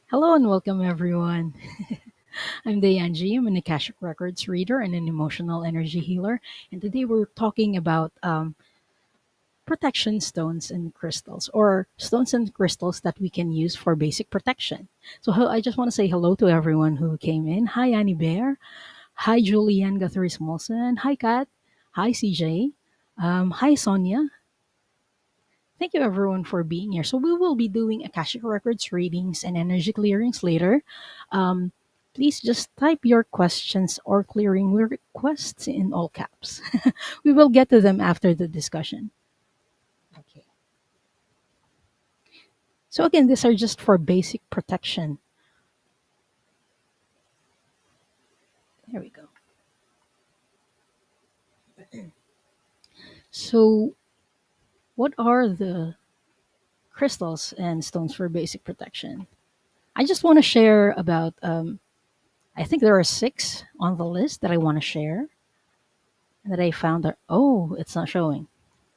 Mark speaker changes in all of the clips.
Speaker 1: Hello and welcome, everyone. I'm Diane. I'm an Akashic Records reader and an emotional energy healer. And today we're talking about protection stones and crystals, or stones and crystals that we can use for basic protection. So I just want to say hello to everyone who came in. Hi, Annie Bear. Hi, Julianne Guthrie Smolson. Hi, Kat. Hi, CJ. Hi, Sonia. Thank you everyone for being here. So we will be doing Akashic Records readings and energy clearings later. Um, Please just type your questions or clearing requests in all caps. We will get to them after the discussion. Okay. So again, these are just for basic protection. There we go. So what are the crystals and stones for basic protection? I just want to share about. I think there are six on the list that I want to share that I found. That, oh, it's not showing.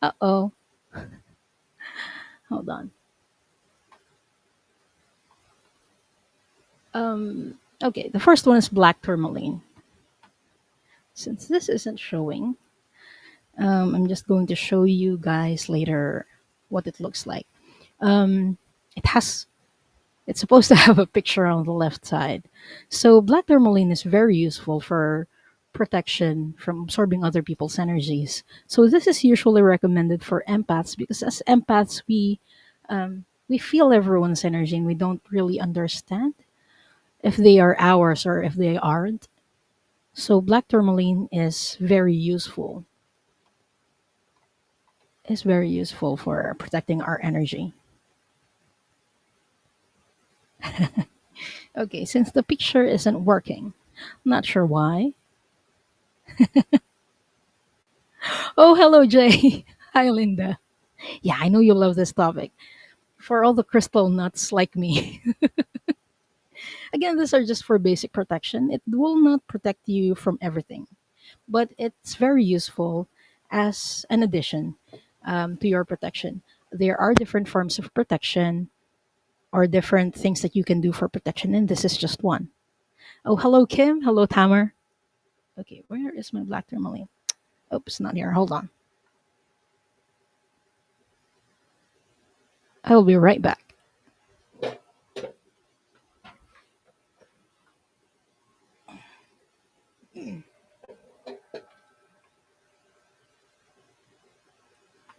Speaker 1: Uh oh. Hold on. Okay, the first one is black tourmaline. Since this isn't showing, I'm just going to show you guys later what it looks like. It has. It's supposed to have a picture on the left side. So black tourmaline is very useful for protection from absorbing other people's energies. So this is usually recommended for empaths because as empaths we feel everyone's energy and we don't really understand if they are ours or if they aren't. So black tourmaline is very useful. Is very useful for protecting our energy. Okay, since the picture isn't working, I'm not sure why. Oh, hello, Jay. Hi, Linda. Yeah, I know you love this topic. For all the crystal nuts like me. Again, these are just for basic protection. It will not protect you from everything, but it's very useful as an addition to your protection. There are different forms of protection or different things that you can do for protection, and this is just one. Oh, hello, Kim. Hello, Tamer. Okay, where is my black tourmaline? Oops, not here. Hold on. I will be right back.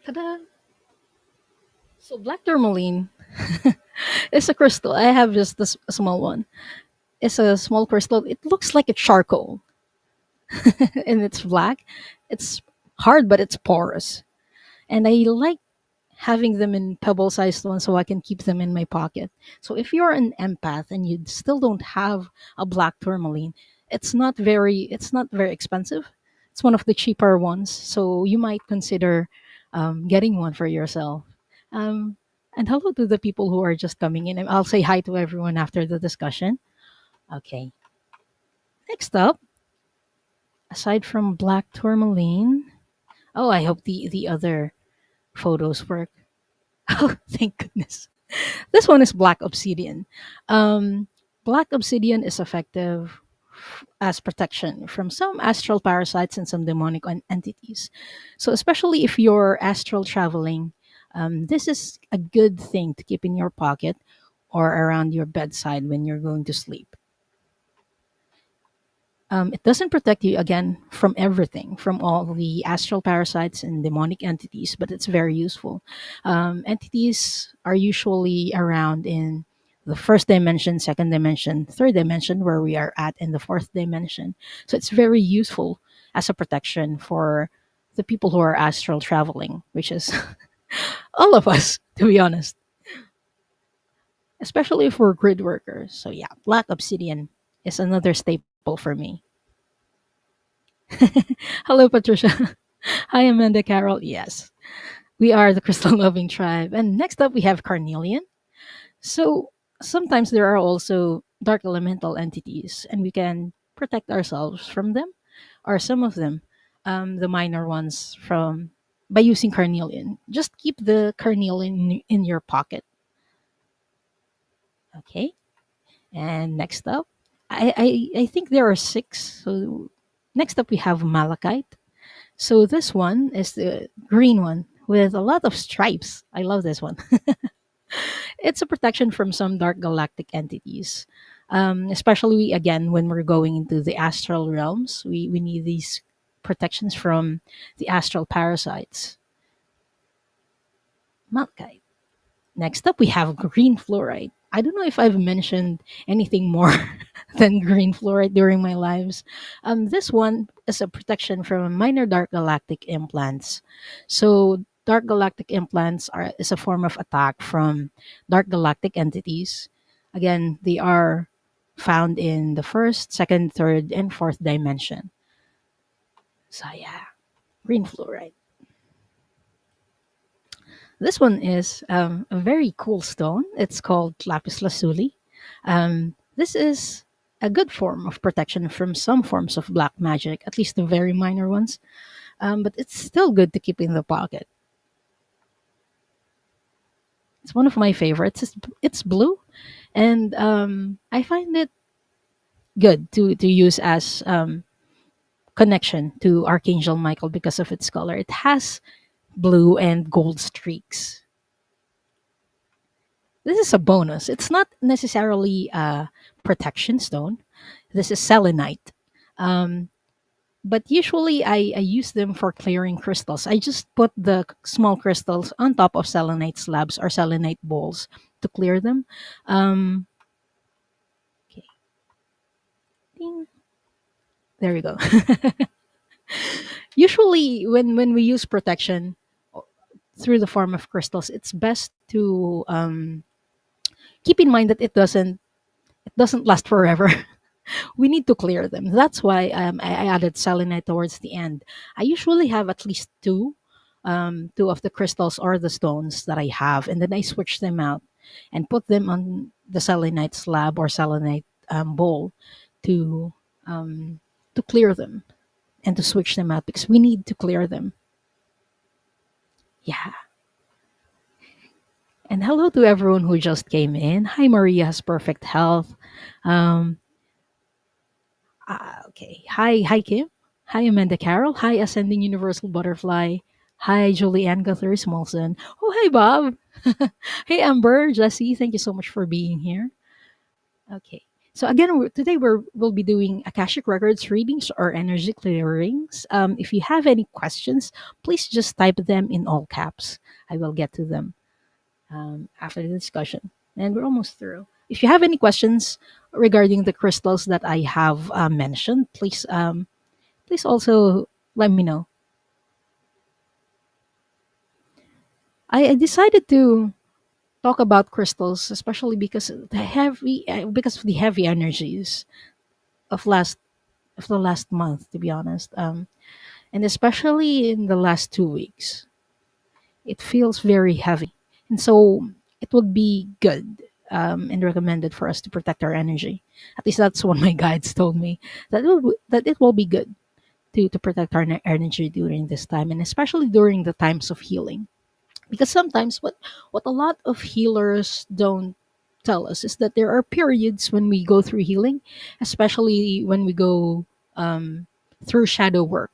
Speaker 1: Ta-da! So, black tourmaline is a crystal. I have just this small one. It's a small crystal. It looks like a charcoal, and it's black. It's hard, but it's porous. And I like having them in pebble-sized ones so I can keep them in my pocket. So if you're an empath and you still don't have a black tourmaline, it's not very expensive. It's one of the cheaper ones, so you might consider getting one for yourself. Um, and hello to the people who are just coming in. And I'll say hi to everyone after the discussion. Okay. Next up, aside from black tourmaline, oh, I hope the other photos work. Oh, thank goodness. This one is black obsidian. Um, Black obsidian is effective as protection from some astral parasites and some demonic entities. So, especially if you're astral traveling, this is a good thing to keep in your pocket or around your bedside when you're going to sleep. It doesn't protect you again from everything, from all the astral parasites and demonic entities, but it's very useful. Entities are usually around in the first dimension, second dimension, third dimension, where we are at in the fourth dimension. So it's very useful as a protection for the people who are astral traveling, which is all of us, to be honest, especially if we're grid workers. So yeah, black obsidian is another staple for me. Hello, Patricia. Hi, Amanda Carol. Yes, we are the crystal loving tribe. And next up, we have carnelian. So sometimes there are also dark elemental entities, and we can protect ourselves from them, or some of them, the minor ones, from by using carnelian. Just keep the carnelian in your pocket. Okay. And next up, I think there are six. So next up we have malachite. So this one is the green one with a lot of stripes. I love this one. It's a protection from some dark galactic entities. Especially again when we're going into the astral realms, we need these protections from the astral parasites. Malachite. Next up, we have green fluoride. I don't know if I've mentioned anything more than green fluoride during my lives. This one is a protection from minor dark galactic implants. So, dark galactic implants is a form of attack from dark galactic entities. Again, they are found in the first, second, third, and fourth dimension. So, yeah, green fluoride. This one is a very cool stone. It's called lapis lazuli. This is a good form of protection from some forms of black magic, at least the very minor ones. But it's still good to keep in the pocket. It's one of my favorites. It's blue, and I find it good to use as connection to Archangel Michael because of its color. It has blue and gold streaks. This is a bonus. It's not necessarily a protection stone. This is selenite. Um, but usually I use them for clearing crystals. I just put the small crystals on top of selenite slabs or selenite bowls to clear them. Um, okay. Ding. There we go. Usually when we use protection through the form of crystals, it's best to keep in mind that it doesn't last forever. We need to clear them. That's why I added selenite towards the end. I usually have at least two of the crystals or the stones that I have, and then I switch them out and put them on the selenite slab or selenite bowl to to clear them and to switch them out because we need to clear them. Yeah. And hello to everyone who just came in. Hi, Maria has perfect health. Um, okay. Hi, Kim. Hi, Amanda Carroll. Hi, Ascending Universal Butterfly. Hi, Julianne Guthrie Smolson. Oh, hi, Bob. Hey, Amber, Jesse. Thank you so much for being here. Okay. So again, today we'll be doing Akashic Records readings or energy clearings. If you have any questions, please just type them in all caps. I will get to them after the discussion. And we're almost through. If you have any questions regarding the crystals that I have mentioned, please also let me know. I decided to talk about crystals, especially because of the heavy energies of the last month. To be honest, and especially in the last 2 weeks, it feels very heavy, and so it would be good and recommended for us to protect our energy. At least that's what my guides told me that it will be good to protect our energy during this time, and especially during the times of healing. Because sometimes what a lot of healers don't tell us is that there are periods when we go through healing, especially when we go through shadow work,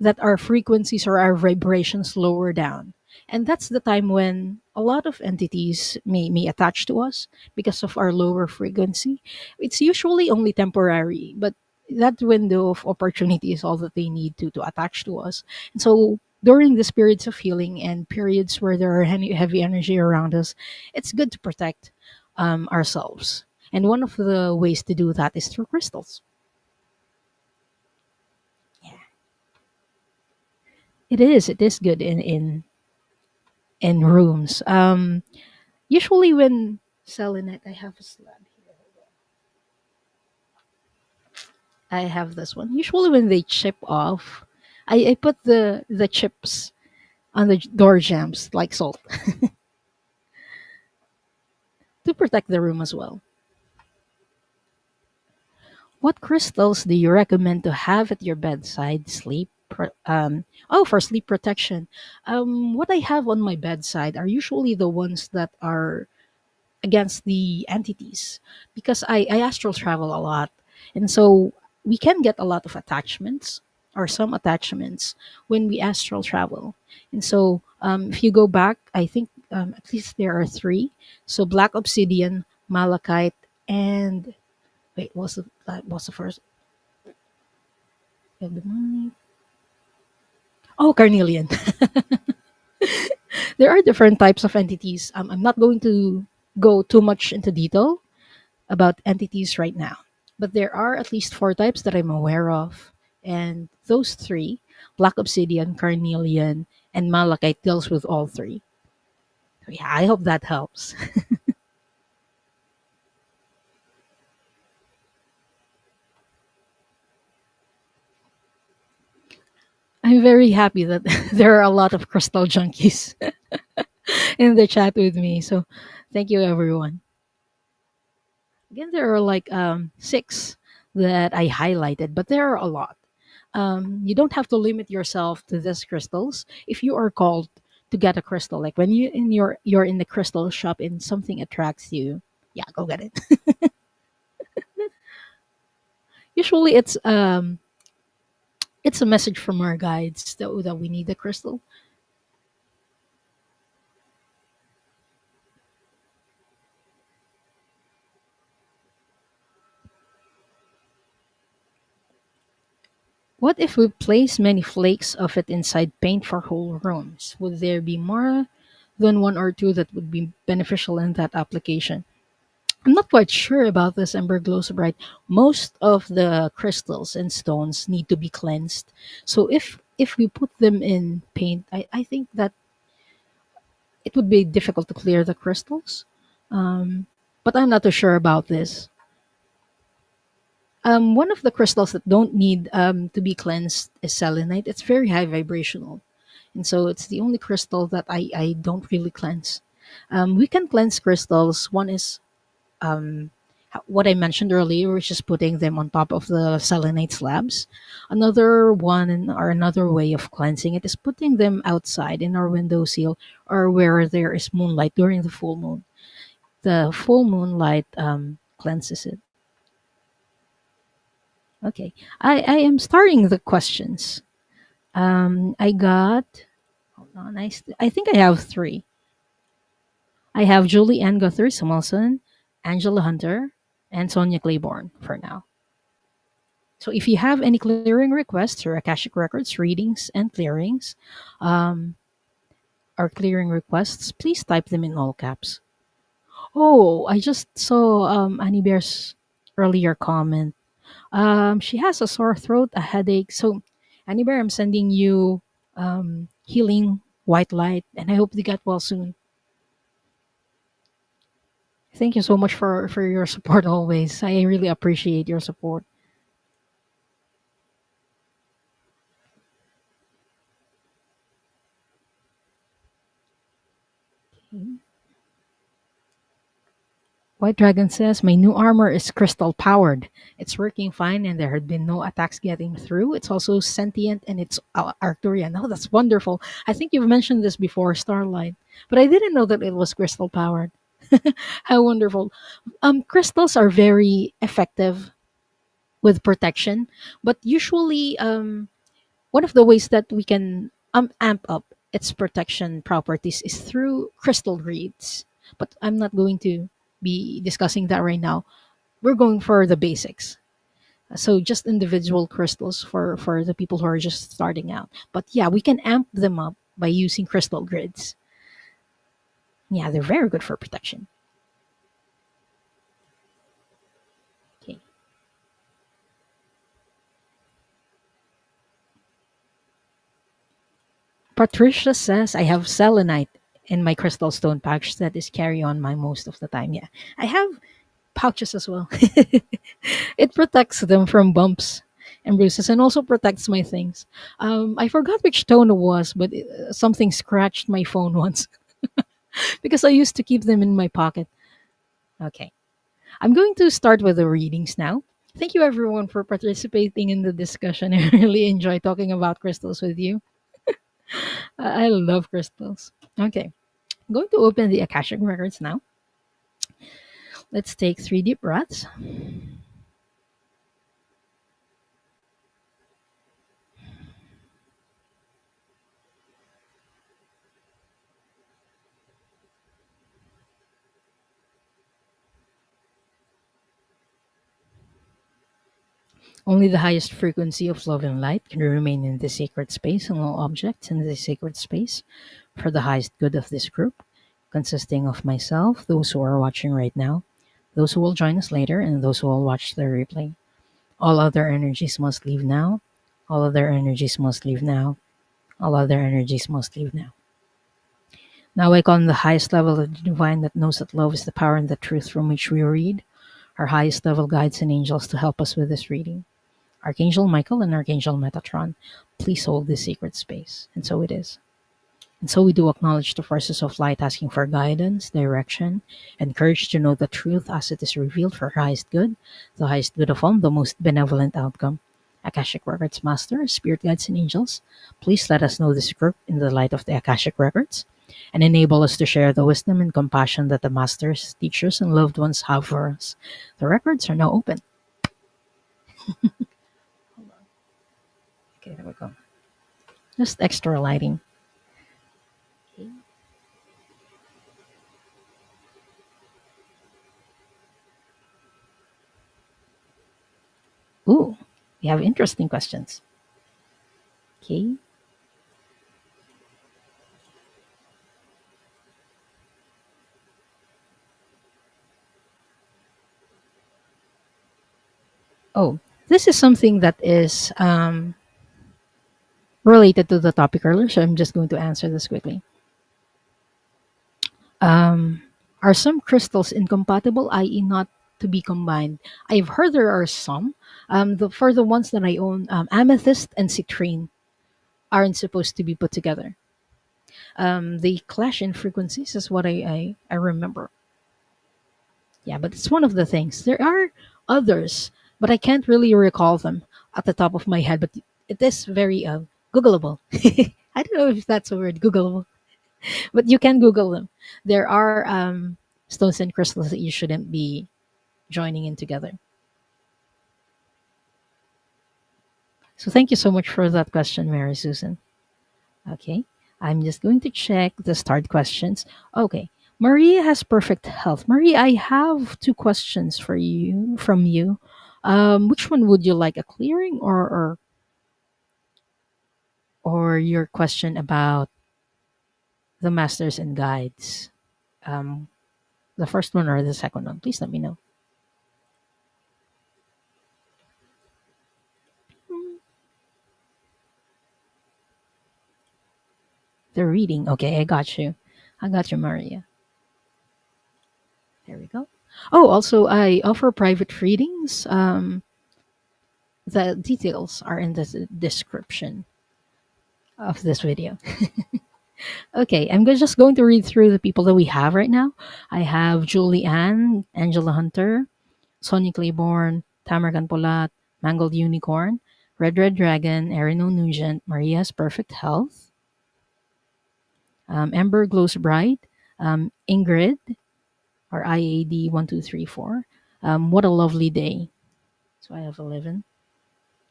Speaker 1: that our frequencies or our vibrations lower down. And that's the time when a lot of entities may attach to us because of our lower frequency. It's usually only temporary, but that window of opportunity is all that they need to attach to us. And so during these periods of healing and periods where there are heavy energy around us, it's good to protect ourselves. And one of the ways to do that is through crystals. It is good in rooms. Usually when selenite, I have a slab here. I have this one. Usually when they chip off, I put the chips on the door jambs like salt to protect the room as well. What crystals do you recommend to have at your bedside sleep? For sleep protection. What I have on my bedside are usually the ones that are against the entities, because I astral travel a lot, and so we can get a lot of attachments, or some attachments, when we astral travel. And so if you go back, I think at least there are three. So black obsidian, malachite, and wait, what's the first? Oh, carnelian. There are different types of entities. I'm not going to go too much into detail about entities right now, but there are at least four types that I'm aware of. And those three, black obsidian, carnelian, and malachite, deals with all three. So yeah, I hope that helps. I'm very happy that there are a lot of crystal junkies in the chat with me. So thank you, everyone. Again, there are like six that I highlighted, but there are a lot. You don't have to limit yourself to these crystals. If you are called to get a crystal, like when you're in the crystal shop and something attracts you, yeah, go get it. Usually, it's a message from our guides that we need the crystal. What if we place many flakes of it inside paint for whole rooms? Would there be more than one or two that would be beneficial in that application? I'm not quite sure about this Ember Glow so bright. Most of the crystals and stones need to be cleansed. So if we put them in paint, I think that it would be difficult to clear the crystals. Um, but I'm not too sure about this. One of the crystals that don't need to be cleansed is selenite. It's very high vibrational. And so it's the only crystal that I don't really cleanse. We can cleanse crystals. One is what I mentioned earlier, which is putting them on top of the selenite slabs. Another one, or another way of cleansing it, is putting them outside in our windowsill, or where there is moonlight during the full moon. The full moonlight cleanses it. Okay, I am starting the questions. I got, hold on, I think I have three. I have Julie Ann Guthrie Samuelson, Angela Hunter, and Sonia Claiborne for now. So if you have any clearing requests or Akashic Records readings and clearings, um, or clearing requests, please type them in all caps. Oh, I just saw Annie Bear's earlier comment. She has a sore throat, a headache. So, Annie Bear, I'm sending you healing white light, and I hope you get well soon. Thank you so much for your support always. I really appreciate your support. White Dragon says, my new armor is crystal powered. It's working fine and there had been no attacks getting through. It's also sentient and it's Arcturian. Oh, that's wonderful. I think you've mentioned this before, Starlight. But I didn't know that it was crystal powered. How wonderful. Crystals are very effective with protection, but usually one of the ways that we can amp up its protection properties is through crystal reeds. But I'm not going to be discussing that right now. We're going for the basics. So just individual crystals for the people who are just starting out. But yeah, we can amp them up by using crystal grids. Yeah, they're very good for protection. Okay. Patricia says I have selenite in my crystal stone pouch that is carry on my most of the time. Yeah, I have pouches as well. It protects them from bumps and bruises, and also protects my things. I forgot which tone it was, but something scratched my phone once because I used to keep them in my pocket. Okay, I'm going to start with the readings now. Thank you everyone for participating in the discussion. I really enjoy talking about crystals with you. I love crystals. Okay, I'm going to open the Akashic Records now. Let's take 3 deep breaths. Only the highest frequency of love and light can remain in this sacred space, and all objects in this sacred space for the highest good of this group, consisting of myself, those who are watching right now, those who will join us later, and those who will watch the replay. All other energies must leave now. All other energies must leave now. All other energies must leave now. Now I call on the highest level of the divine that knows that love is the power and the truth from which we read, our highest level guides and angels to help us with this reading. Archangel Michael and Archangel Metatron, please hold this sacred space. And so it is. And so we do acknowledge the forces of light asking for guidance, direction, and courage to know the truth as it is revealed for our highest good, the highest good of all, the most benevolent outcome. Akashic Records Master, Spirit Guides, and Angels, please let us know this group in the light of the Akashic Records and enable us to share the wisdom and compassion that the Masters, teachers, and loved ones have for us. The records are now open. Okay, there we go. Just extra lighting. Okay. Ooh, we have interesting questions. Okay. Oh, this is something that is related to the topic earlier, so I'm just going to answer this quickly. Um, are some crystals incompatible, i.e., not to be combined? I've heard there are some. For the ones that I own, amethyst and citrine aren't supposed to be put together. They clash in frequencies, is what I remember. Yeah, but it's one of the things. There are others, but I can't really recall them at the top of my head. But it is very Googleable. I don't know if that's a word, Googleable, but you can Google them. There are stones and crystals that you shouldn't be joining in together. So thank you so much for that question, Mary Susan. Okay, I'm just going to check the start questions. Okay, Maria has perfect health. Maria, I have two questions for you from you. Which one would you like, a clearing or your question about the masters and guides? Um, the first one or the second one? Please let me know. The reading. Okay, I got you. I got you, Maria. There we go. Oh, also, I offer private readings. The details are in the description of this video. Okay, just going to read through the people that we have right now. I have Julie Ann, Angela Hunter, Sonia Claiborne, Tamar Polat, Mangled Unicorn, Red Dragon, Erin Nugent, Maria's Perfect Health, Ember Glows Bright, Ingrid, or IAD1234. What a lovely day. So I have 11.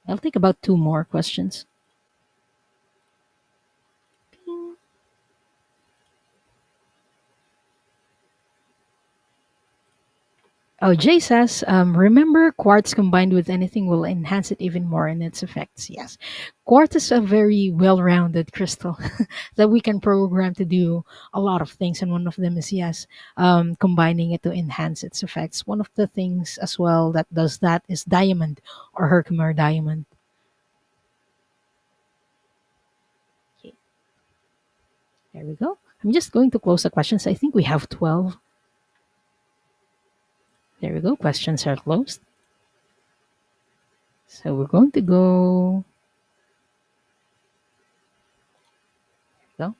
Speaker 1: I'll take about two more questions. Oh, Jay says, remember quartz combined with anything will enhance it even more in its effects. Yes. Quartz is a very well rounded crystal that we can program to do a lot of things. And one of them is, yes, combining it to enhance its effects. One of the things as well that does that is diamond or Herkimer diamond. Okay, there we go. I'm just going to close the questions. I think we have 12. There we go. Questions are closed. So we're going to go. Go.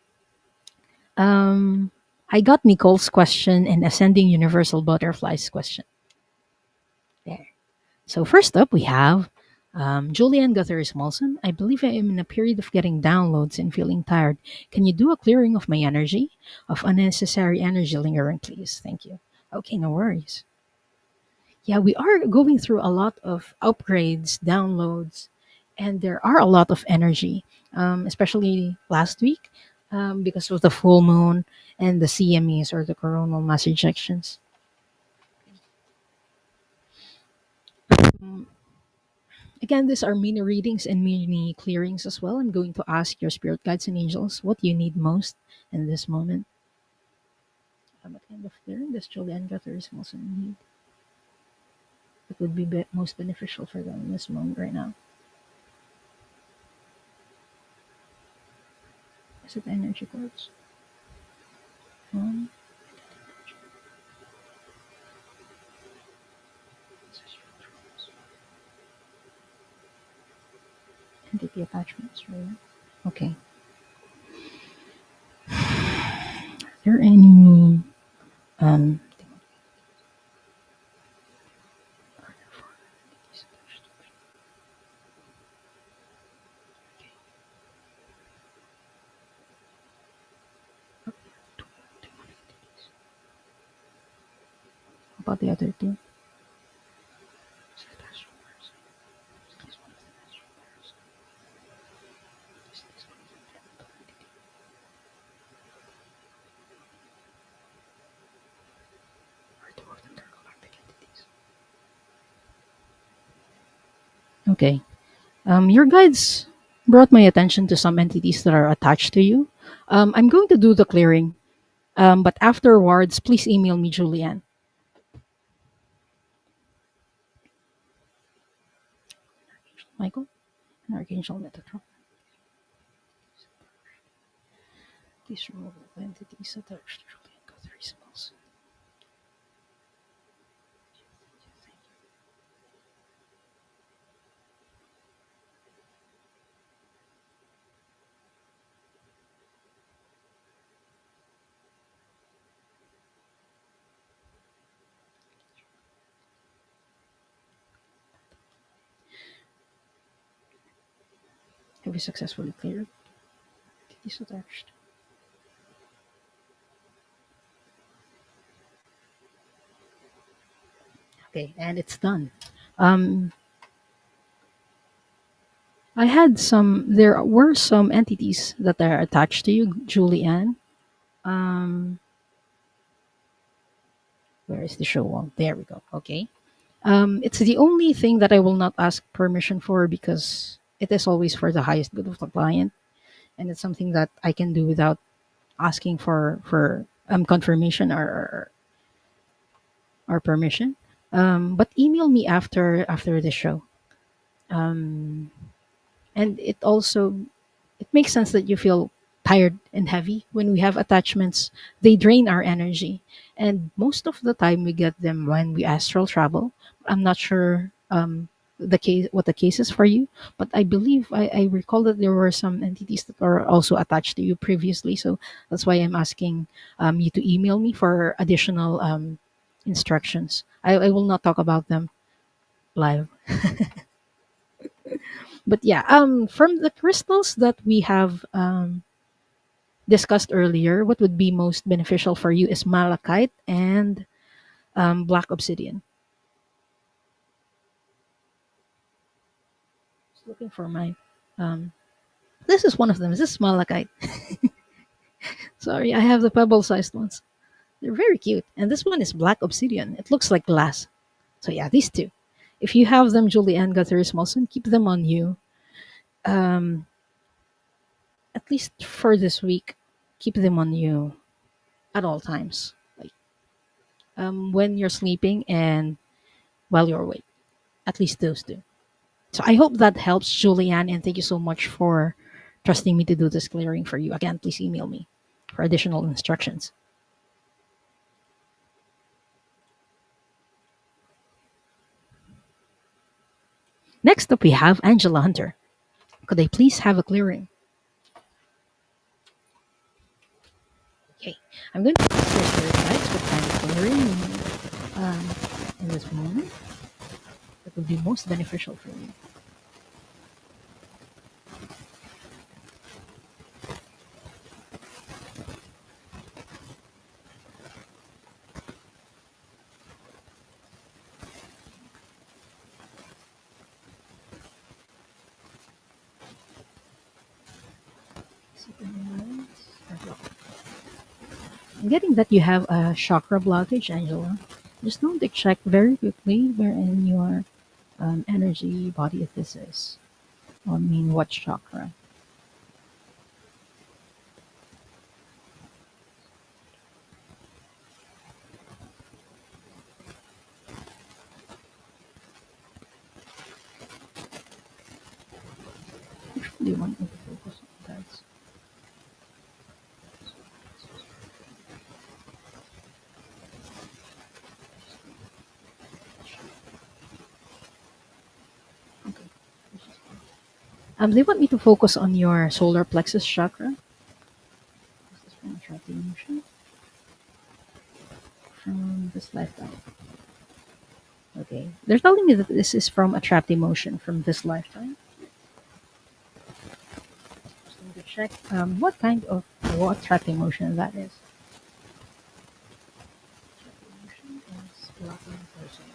Speaker 1: I got Nicole's question and Ascending Universal Butterflies question. There. So first up, we have Julianne Guthrie Smolson. I believe I am in a period of getting downloads and feeling tired. Can you do a clearing of my energy, of unnecessary energy lingering, please? Thank you. Okay, no worries. Yeah, we are going through a lot of upgrades, downloads, and there are a lot of energy, especially last week because of the full moon and the CMEs or the coronal mass ejections. Again, these are mini readings and mini clearings as well. I'm going to ask your spirit guides and angels what you need most in this moment. What kind of clearing does Julian Guthers also need? It would be most beneficial for them in this moment right now. Is it energy cords? Um, entity attachments, right? Okay. Are there any um about the other two? Okay. Your guides brought my attention to some entities that are attached to you. I'm going to do the clearing, but afterwards, please email me, Julianne. Michael, and Archangel Metatron. Please remove all entities attached to Julianne Guthrie symbols. Have you successfully cleared entities attached? Okay, and it's done. Um, there were some entities that are attached to you, Julianne. Um, where is the show wall? There we go. Okay. It's the only thing that I will not ask permission for because it is always for the highest good of the client, and it's something that I can do without asking for confirmation or permission. But email me after the show. Um, and it makes sense that you feel tired and heavy when we have attachments. They drain our energy, and most of the time we get them when we astral travel. I'm not sure the case what the case is for you, but I believe I recall that there were some entities that are also attached to you previously, so that's why I'm asking you to email me for additional instructions. I will not talk about them live. But yeah, from the crystals that we have discussed earlier, what would be most beneficial for you is malachite and black obsidian. Just looking for my. Um, this is one of them. Is this malachite? Sorry, I have the pebble-sized ones. They're very cute, and this one is black obsidian. It looks like glass. So yeah, these two. If you have them, Julianne Guthrie Smolson, keep them on you. Um, at least for this week, keep them on you at all times. Like when you're sleeping and while you're awake. At least those two. So I hope that helps, Julianne, and thank you so much for trusting me to do this clearing for you. Again, please email me for additional instructions. Next up, we have Angela Hunter. Could I please have a clearing? Okay, I'm going to ask your spirit guides what kind of clearing you need in this moment that would be most beneficial for you. I'm getting that you have a chakra blockage, Angela. Just want to check very quickly wherein your energy body this is. I mean, what chakra? Which one do you want me to focus on, guys? Okay. Do you want me to focus on your solar plexus chakra? This is from attractive emotion from this lifetime. Okay. They're telling me that this is from a trapped emotion from this lifetime. Just need to check what kind of what trapped emotion that is. Trapped emotion is blocking person.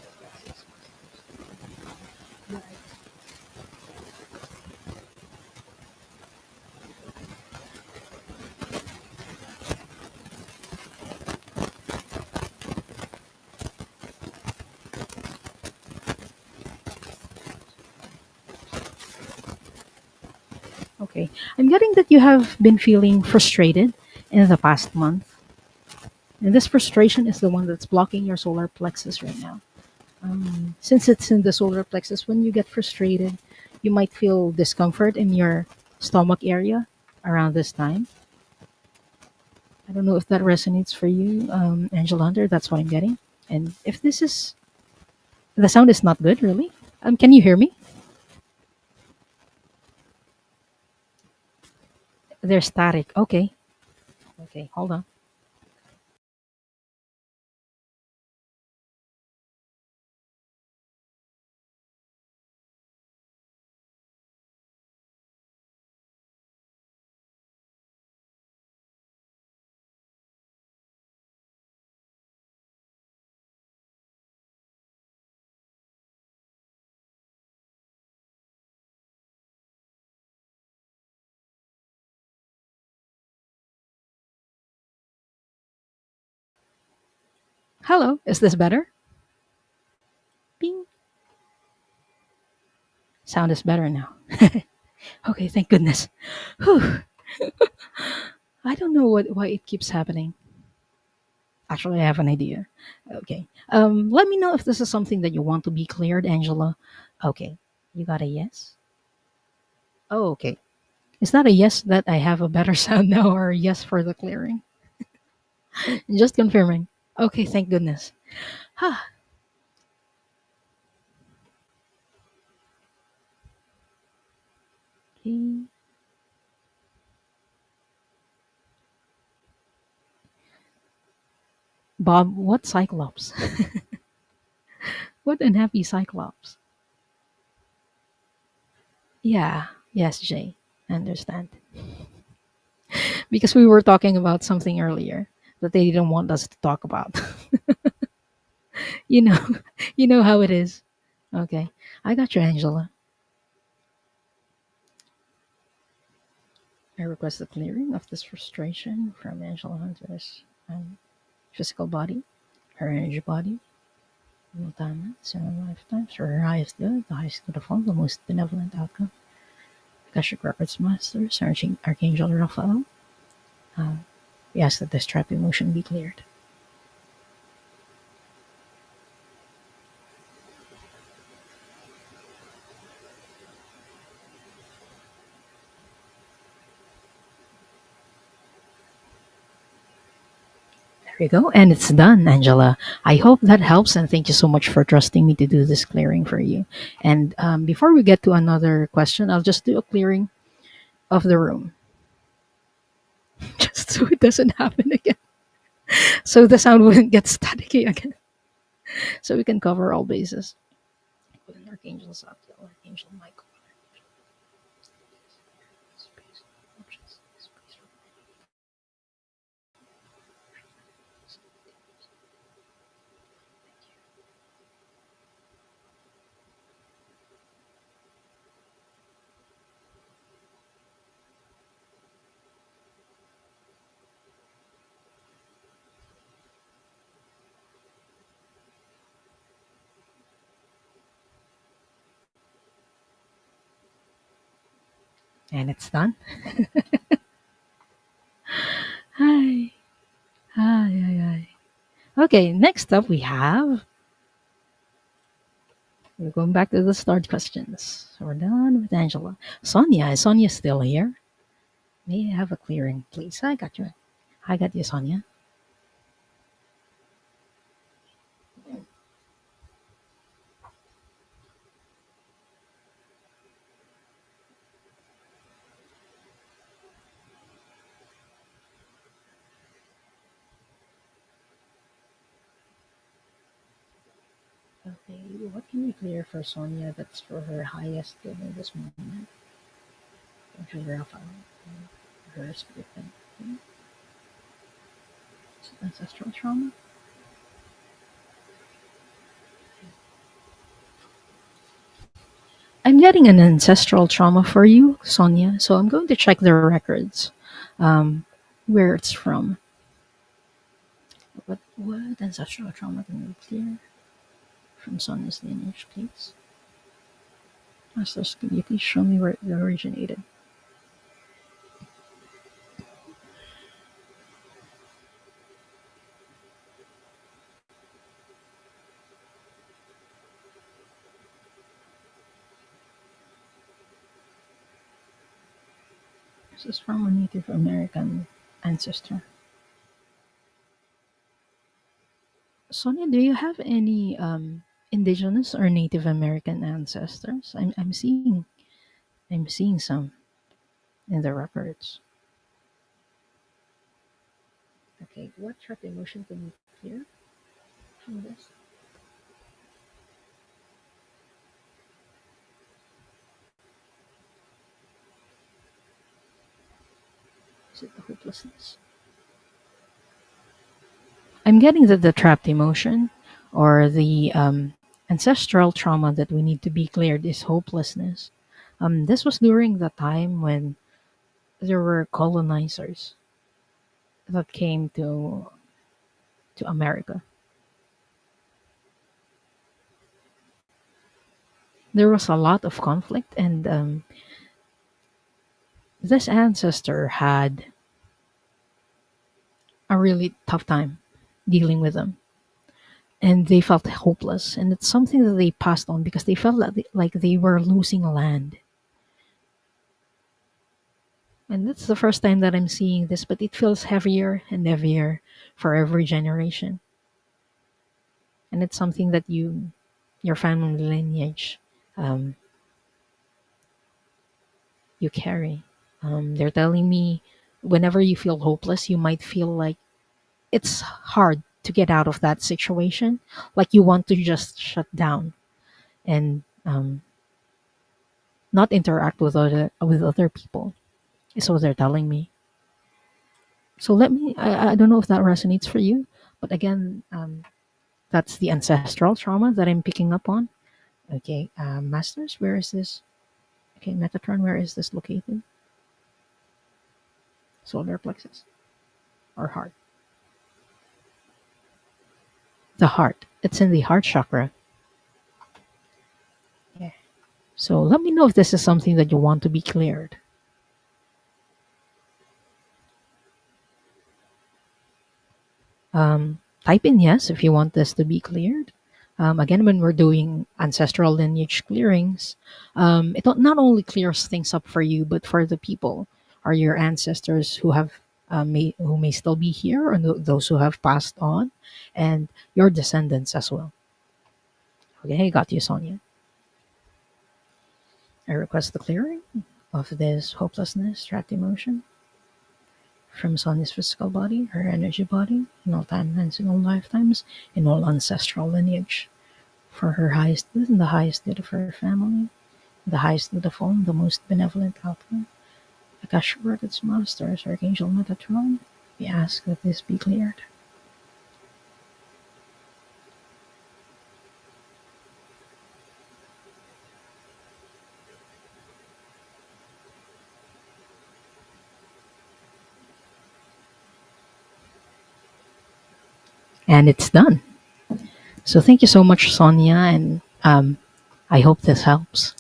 Speaker 1: Okay. I'm getting that you have been feeling frustrated in the past month. And this frustration is the one that's blocking your solar plexus right now. Since it's in the solar plexus, when you get frustrated, you might feel discomfort in your stomach area around this time. I don't know if that resonates for you, Angela Hunter. That's what I'm getting. And if this is the sound is not good, really. Can you hear me? There's static. Okay. Okay. Hold on. Hello. Is this better? Bing. Sound is better now. Okay. Thank goodness. Whew. I don't know why it keeps happening. Actually, I have an idea. Okay. Let me know if this is something that you want to be cleared, Angela. Okay. You got a yes? Oh, okay. Is that a yes that I have a better sound now or a yes for the clearing? Just confirming. Okay, thank goodness. Huh. Okay. Bob, what Cyclops? What unhappy Cyclops? Yeah. Yes, Jay. I understand. Because we were talking about something earlier that they didn't want us to talk about. you know, you know how it is. Okay. I got you, Angela. I request the clearing of this frustration from Angela Hunter's physical body, her energy body, no timelines, and lifetimes for her highest good, the highest good of all, the most benevolent outcome. Akashic Records Masters, Archangel Raphael. Uh, we ask that this trap emotion be cleared. There we go, and it's done, Angela. I hope that helps, and thank you so much for trusting me to do this clearing for you. And before we get to another question, I'll just do a clearing of the room, just so it doesn't happen again. So the sound wouldn't get staticky again. So we can cover all bases. With an Archangel Sakiel, Archangel Michael. And it's done. Hi. Hi, hi, hi. Okay, next up we have. We're going back to the start questions. So we're done with Angela. Sonia, is Sonia still here? May I have a clearing, please? I got you. I got you, Sonia. Okay, what can we clear for Sonia that's for her highest good in this moment? Figure out her spirit thing. Ancestral trauma. I'm getting an ancestral trauma for you, Sonia. So I'm going to check the records, um, where it's from. What ancestral trauma can we clear from Sonia's lineage, please? Masters, can you please show me where it originated? This is from a Native American ancestor. Sonia, do you have any indigenous or Native American ancestors? I'm seeing some in the records. Okay, what trapped emotion can you clear from this? Is it the hopelessness? I'm getting that the trapped emotion or the ancestral trauma that we need to be cleared is hopelessness. This was during the time when there were colonizers that came to America. There was a lot of conflict, and this ancestor had a really tough time dealing with them, and they felt hopeless. And it's something that they passed on because they felt like they were losing land. And that's the first time that I'm seeing this, but it feels heavier and heavier for every generation. And it's something that your family lineage, um, you carry. They're telling me whenever you feel hopeless, you might feel like it's hard to get out of that situation. Like you want to just shut down and not interact with other people. Is what they're telling me. So let me. I don't know if that resonates for you, but again, that's the ancestral trauma that I'm picking up on. Okay, Masters, where is this? Okay, Metatron, where is this located? Solar plexus or heart? The heart. It's in the heart chakra. Yeah. So let me know if this is something that you want to be cleared. Type in yes if you want this to be cleared. Again, when we're doing ancestral lineage clearings, not only clears things up for you, but for the people or your ancestors who who may still be here, or those who have passed on, and your descendants as well. Okay, got you, Sonia. I request the clearing of this hopelessness, trapped emotion from Sonia's physical body, her energy body, in all timelines, in all lifetimes, in all ancestral lineage, for her highest good and the highest good of her family, the highest good of all, the most benevolent outcome. Akashic Records Masters, Archangel Metatron, we ask that this be cleared. And it's done. So thank you so much, Sonia, and I hope this helps.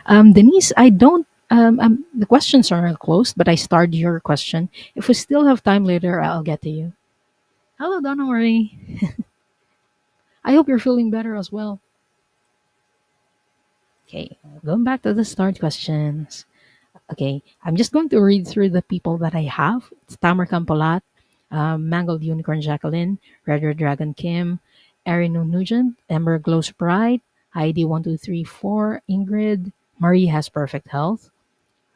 Speaker 1: Denise, I don't The questions are closed, but I started your question. If we still have time later, I'll get to you. Hello, Donna Marie. I hope you're feeling better as well. Okay, going back to the start questions. Okay, I'm just going to read through the people that I have. It's Tamar Campolat, Mangled Unicorn Jacqueline, Red Red Dragon Kim, Erin Nugent, Ember Glows Bright, Heidi1234, Ingrid, Marie has perfect health.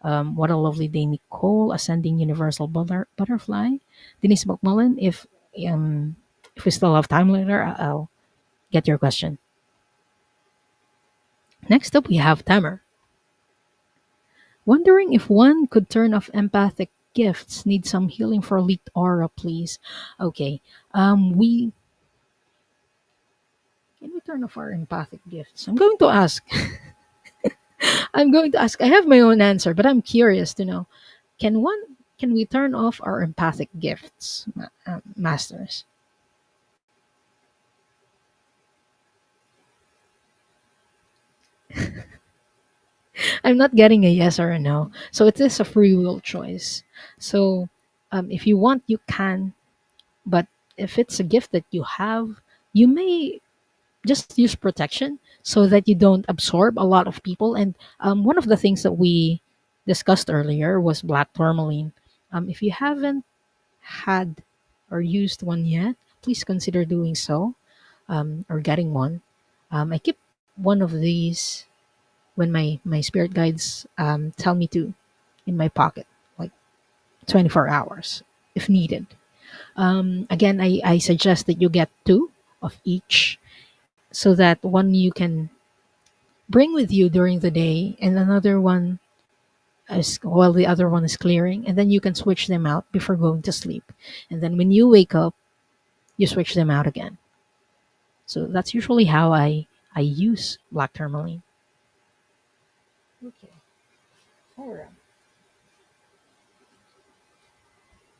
Speaker 1: What a lovely day, Nicole, Ascending Universal Butterfly, Denise McMullen. If we still have time later, I'll get your question. Next up, we have Tamer. Wondering if one could turn off empathic gifts. Need some healing for leaked aura, please. Okay. We Can we turn off our empathic gifts? I'm going to ask. I'm going to ask. I have my own answer, but I'm curious to know. Can one? Can we turn off our empathic gifts, masters? I'm not getting a yes or a no. So it is a free will choice. So if you want, you can. But if it's a gift that you have, you may just use protection so that you don't absorb a lot of people. And one of the things that we discussed earlier was black tourmaline. If you haven't had or used one yet, please consider doing so, or getting one. I keep one of these when my spirit guides tell me to, in my pocket, like 24 hours if needed. Again, I suggest that you get two of each, so that one you can bring with you during the day, and another one is while the other one is clearing, and then you can switch them out before going to sleep. And then when you wake up, you switch them out again. So that's usually how I use black tourmaline. Okay. All right.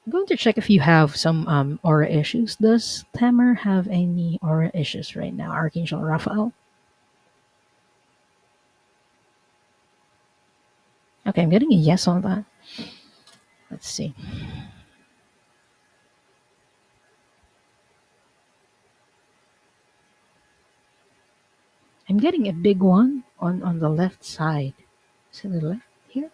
Speaker 1: I'm going to check if you have some aura issues. Does Tamer have any aura issues right now, Archangel Raphael? Okay, I'm getting a yes on that. Let's see. I'm getting a big one on the left side. Is it the left here?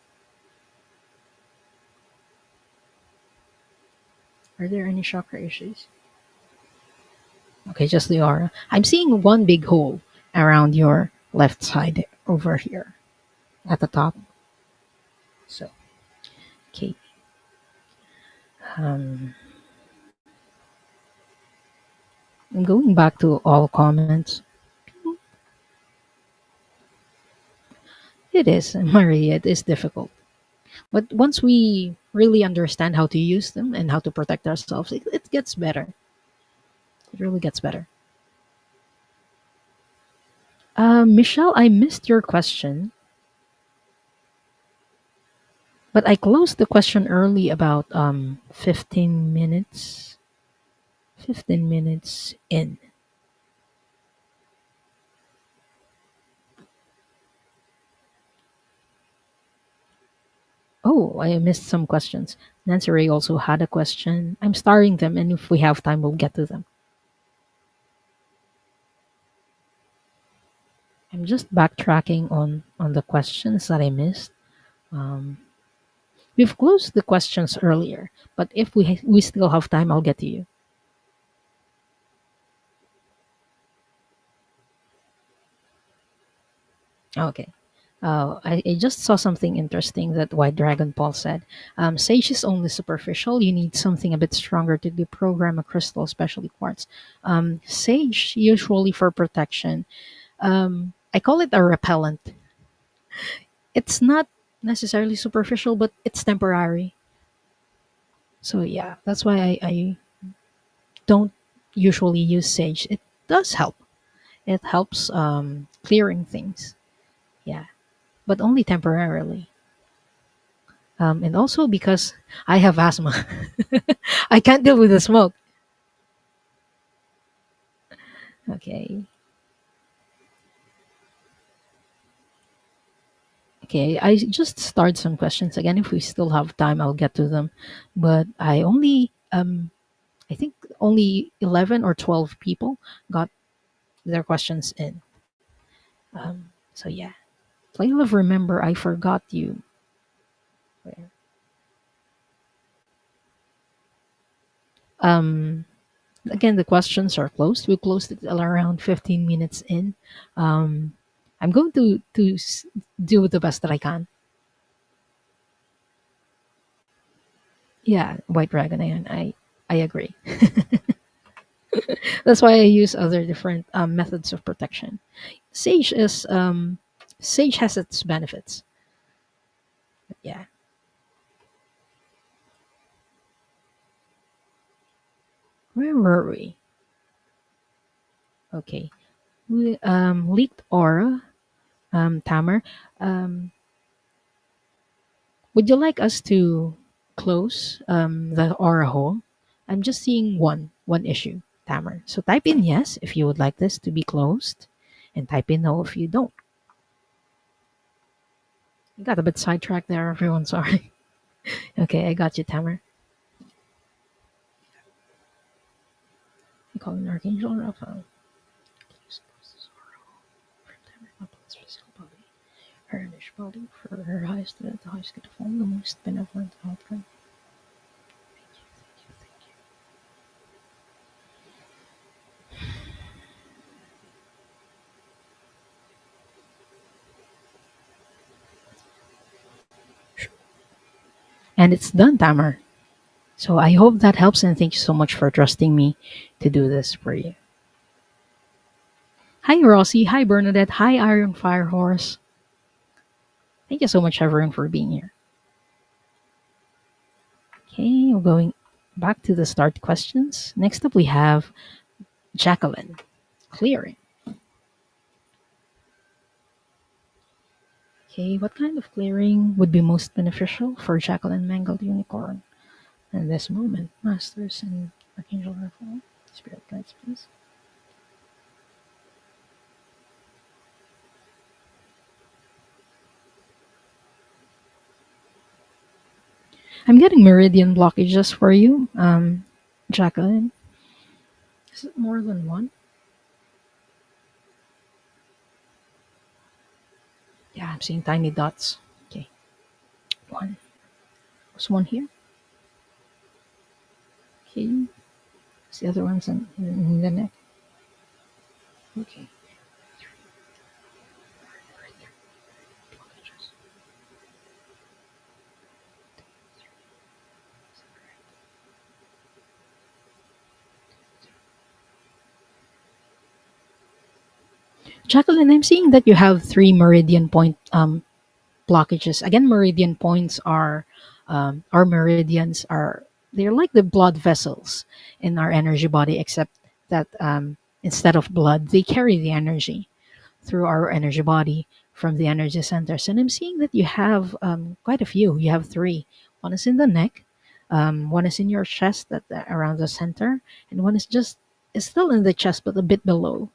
Speaker 1: Are there any chakra issues? Okay, just the aura. I'm seeing one big hole around your left side over here at the top. So, okay. Um, I'm going back to all comments. It is, Maria, it is difficult. But once we really understand how to use them and how to protect ourselves, it gets better. It really gets better. Michelle, I missed your question, but I closed the question early about 15 minutes. 15 minutes in. Oh, I missed some questions. Nancy Ray also had a question. I'm starring them, and if we have time, we'll get to them. I'm just backtracking on the questions that I missed. Um, we've closed the questions earlier, but if we still have time, I'll get to you. Okay. I just saw something interesting that White Dragon Paul said. Sage is only superficial. You need something a bit stronger to deprogram a crystal, especially quartz. Sage, usually for protection, I call it a repellent. It's not necessarily superficial, but it's temporary. So yeah, that's why I don't usually use sage. It does help. It helps clearing things. Yeah, but only temporarily. And also because I have asthma, I can't deal with the smoke. Okay. Okay, I just started some questions again. If we still have time, I'll get to them. But I think only 11 or 12 people got their questions in. So yeah, play love. Remember, I forgot you. Where? Um, Again, the questions are closed. We closed it around 15 minutes in. Um, I'm going to do the best that I can. Yeah, White Dragon, and I agree. That's why I use other different methods of protection. Sage is Sage has its benefits. Yeah. Where were we? Okay. Leaked aura. Tamer. Um, would you like us to close the aura hole? I'm just seeing one issue, Tamer. So type in yes if you would like this to be closed, and type in no if you don't. You got a bit sidetracked there, everyone. Sorry. Okay, I got you, Tamer. You call an archangel Raphael. Physical body, her initial body, for her highest good, the highest good of all, the most benevolent outcome. And it's done, Tamer. So I hope that helps, and thank you so much for trusting me to do this for you. Hi, Rossi. Hi, Bernadette. Hi, Iron Fire Horse. Thank you so much, everyone, for being here. Okay, we're going back to the start questions. Next up, we have Jacqueline. Clearing. Okay, what kind of clearing would be most beneficial for Jacqueline Mangled Unicorn in this moment? Masters and Archangel Raphael. Spirit guides, please. I'm getting meridian blockages for you, Jacqueline. Is it more than one? Yeah, I'm seeing tiny dots. Okay, one. There's one here. Okay, it's the other one's in the neck. Okay. Jacqueline, I'm seeing that you have three meridian point blockages. Again, meridian points are our meridians are they're like the blood vessels in our energy body, except that instead of blood, they carry the energy through our energy body from the energy centers. And I'm seeing that you have quite a few. You have three. One is in the neck, one is in your chest around the center, and one is just is still in the chest but a bit below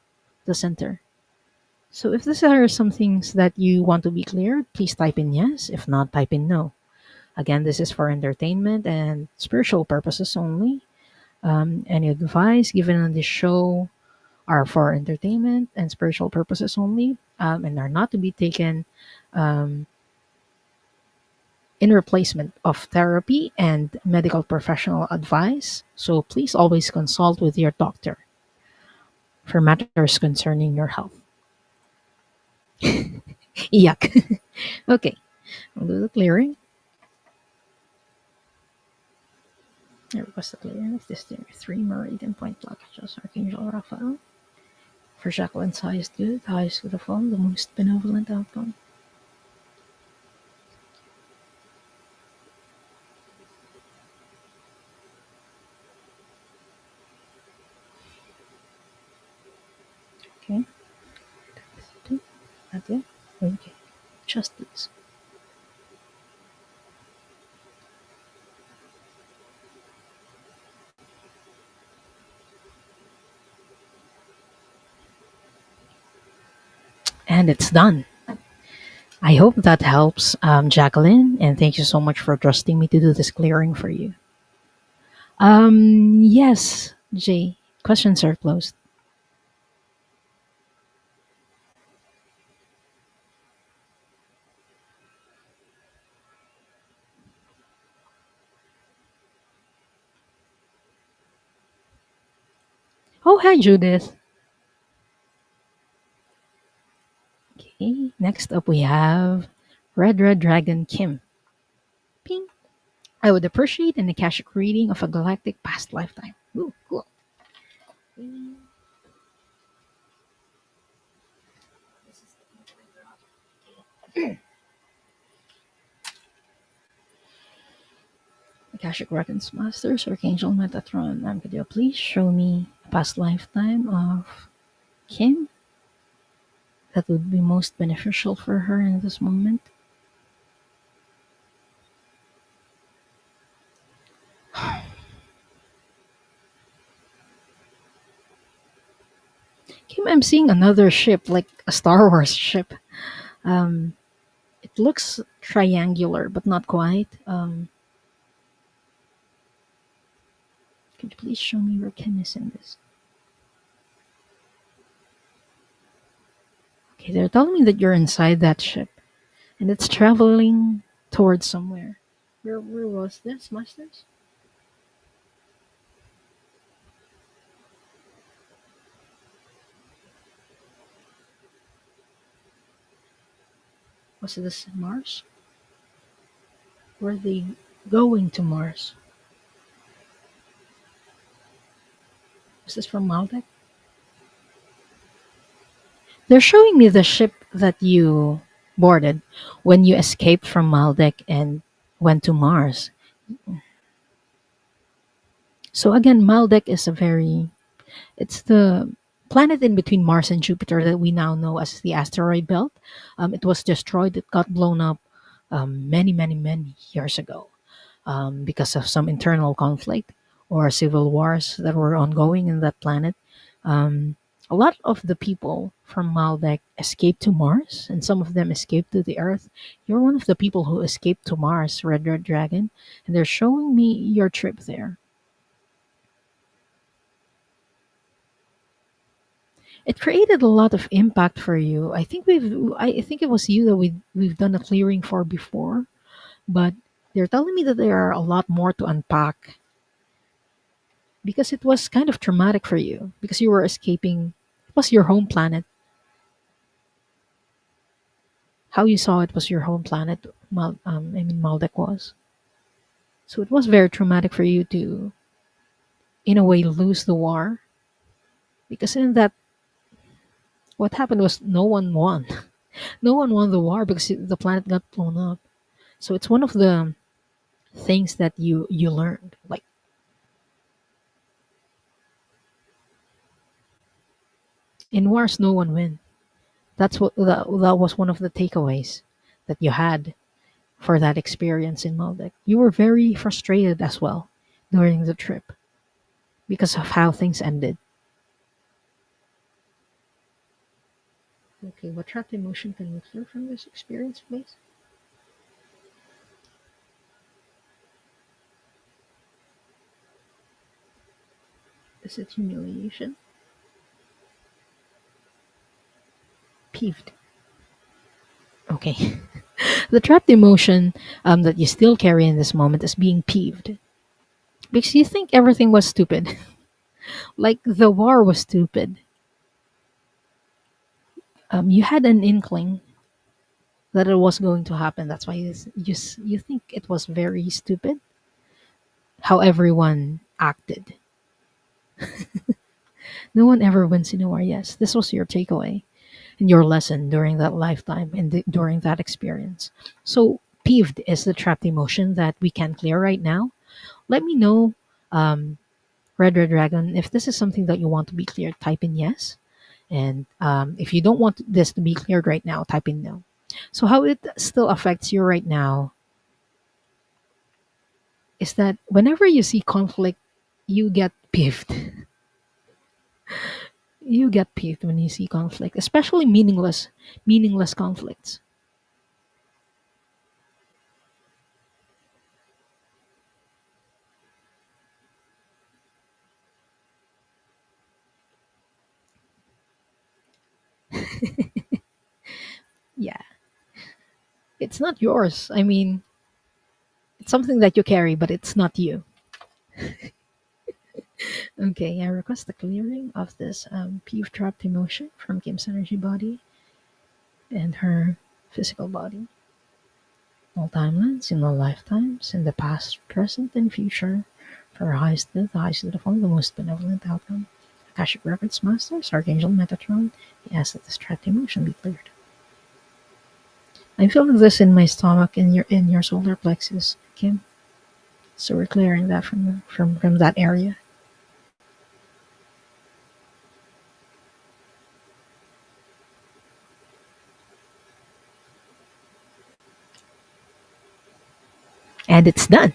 Speaker 1: the center. So if these are some things that you want to be cleared, please type in yes. If not, type in no. Again, this is for entertainment and spiritual purposes only. Any advice given on this show are for entertainment and spiritual purposes only, and are not to be taken um, in replacement of therapy and medical professional advice. So please always consult with your doctor for matters concerning your health. Yuck. Okay, I'll do the clearing. I request the clearing of this three meridian point blockages, Archangel Raphael. For Jacqueline's highest good of all, the most benevolent outcome. Okay. Not yet. Okay. Just please. And it's done. I hope that helps, Jacqueline, and thank you so much for trusting me to do this clearing for you. Yes, Jay. Questions are closed. Oh, hi, Judith. Okay, next up we have Red Dragon Kim. Ping. I would appreciate an Akashic reading of a galactic past lifetime. Ooh, cool. Akashic Records Masters, Archangel Metatron. Could you please show me a past lifetime of Kim that would be most beneficial for her in this moment? Kim, I'm seeing another ship, like a Star Wars ship. Um, it looks triangular, but not quite. Could you please show me where Kim is in this? Okay, they're telling me that you're inside that ship and it's traveling towards somewhere. Where was this, Masters? Was this Mars? Were they going to Mars? Was this from Maldek? They're showing me the ship that you boarded when you escaped from Maldek and went to Mars. So again, Maldek is a very it's the planet in between Mars and Jupiter that we now know as the asteroid belt. It was destroyed. It got blown up many years ago because of some internal conflict or civil wars that were ongoing in that planet. Um, a lot of the people from Maldek escaped to Mars, and some of them escaped to the Earth. You're one of the people who escaped to Mars, Red Dragon, and they're showing me your trip there. It created a lot of impact for you. I think it was you that we've done a clearing for before, but they're telling me that there are a lot more to unpack because it was kind of traumatic for you because you were escaping. It was your home planet. How you saw it was your home planet. Maldek was. So it was very traumatic for you to, in a way, lose the war because in that, what happened was no one won. No one won the war because the planet got blown up. So it's one of the things that you learned. Like in wars, no one win. That was one of the takeaways that you had for that experience in Maldek. You were very frustrated as well during the trip because of how things ended. Okay, what trapped emotion can we clear from this experience, please? Is it humiliation? Peeved. Okay. The trapped emotion that you still carry in this moment is being peeved because you think everything was stupid. Like the war was stupid. You had an inkling that it was going to happen. That's why you think it was very stupid how everyone acted. No one ever wins in a war. Yes, this was your takeaway and your lesson during that lifetime and during that experience. So peeved is the trapped emotion that we can clear right now. Let me know, um, Red Dragon, if this is something that you want to be cleared. Type in yes, and if you don't want this to be cleared right now, type in no. So how it still affects you right now is that whenever you see conflict, you get peeved. You get peeved when you see conflict, especially meaningless conflicts. Yeah, it's not yours. I mean, it's something that you carry, but it's not you. Okay, I request the clearing of this pure trapped emotion from Kim's energy body and her physical body. All timelines in all lifetimes, in the past, present, and future, for our highest good, the highest good of all, the most benevolent outcome. Akashic Records Masters, Archangel Metatron, he asks that this trapped emotion be cleared. I'm feeling this in my stomach, in your solar plexus, Kim. So we're clearing that from that area. And it's done.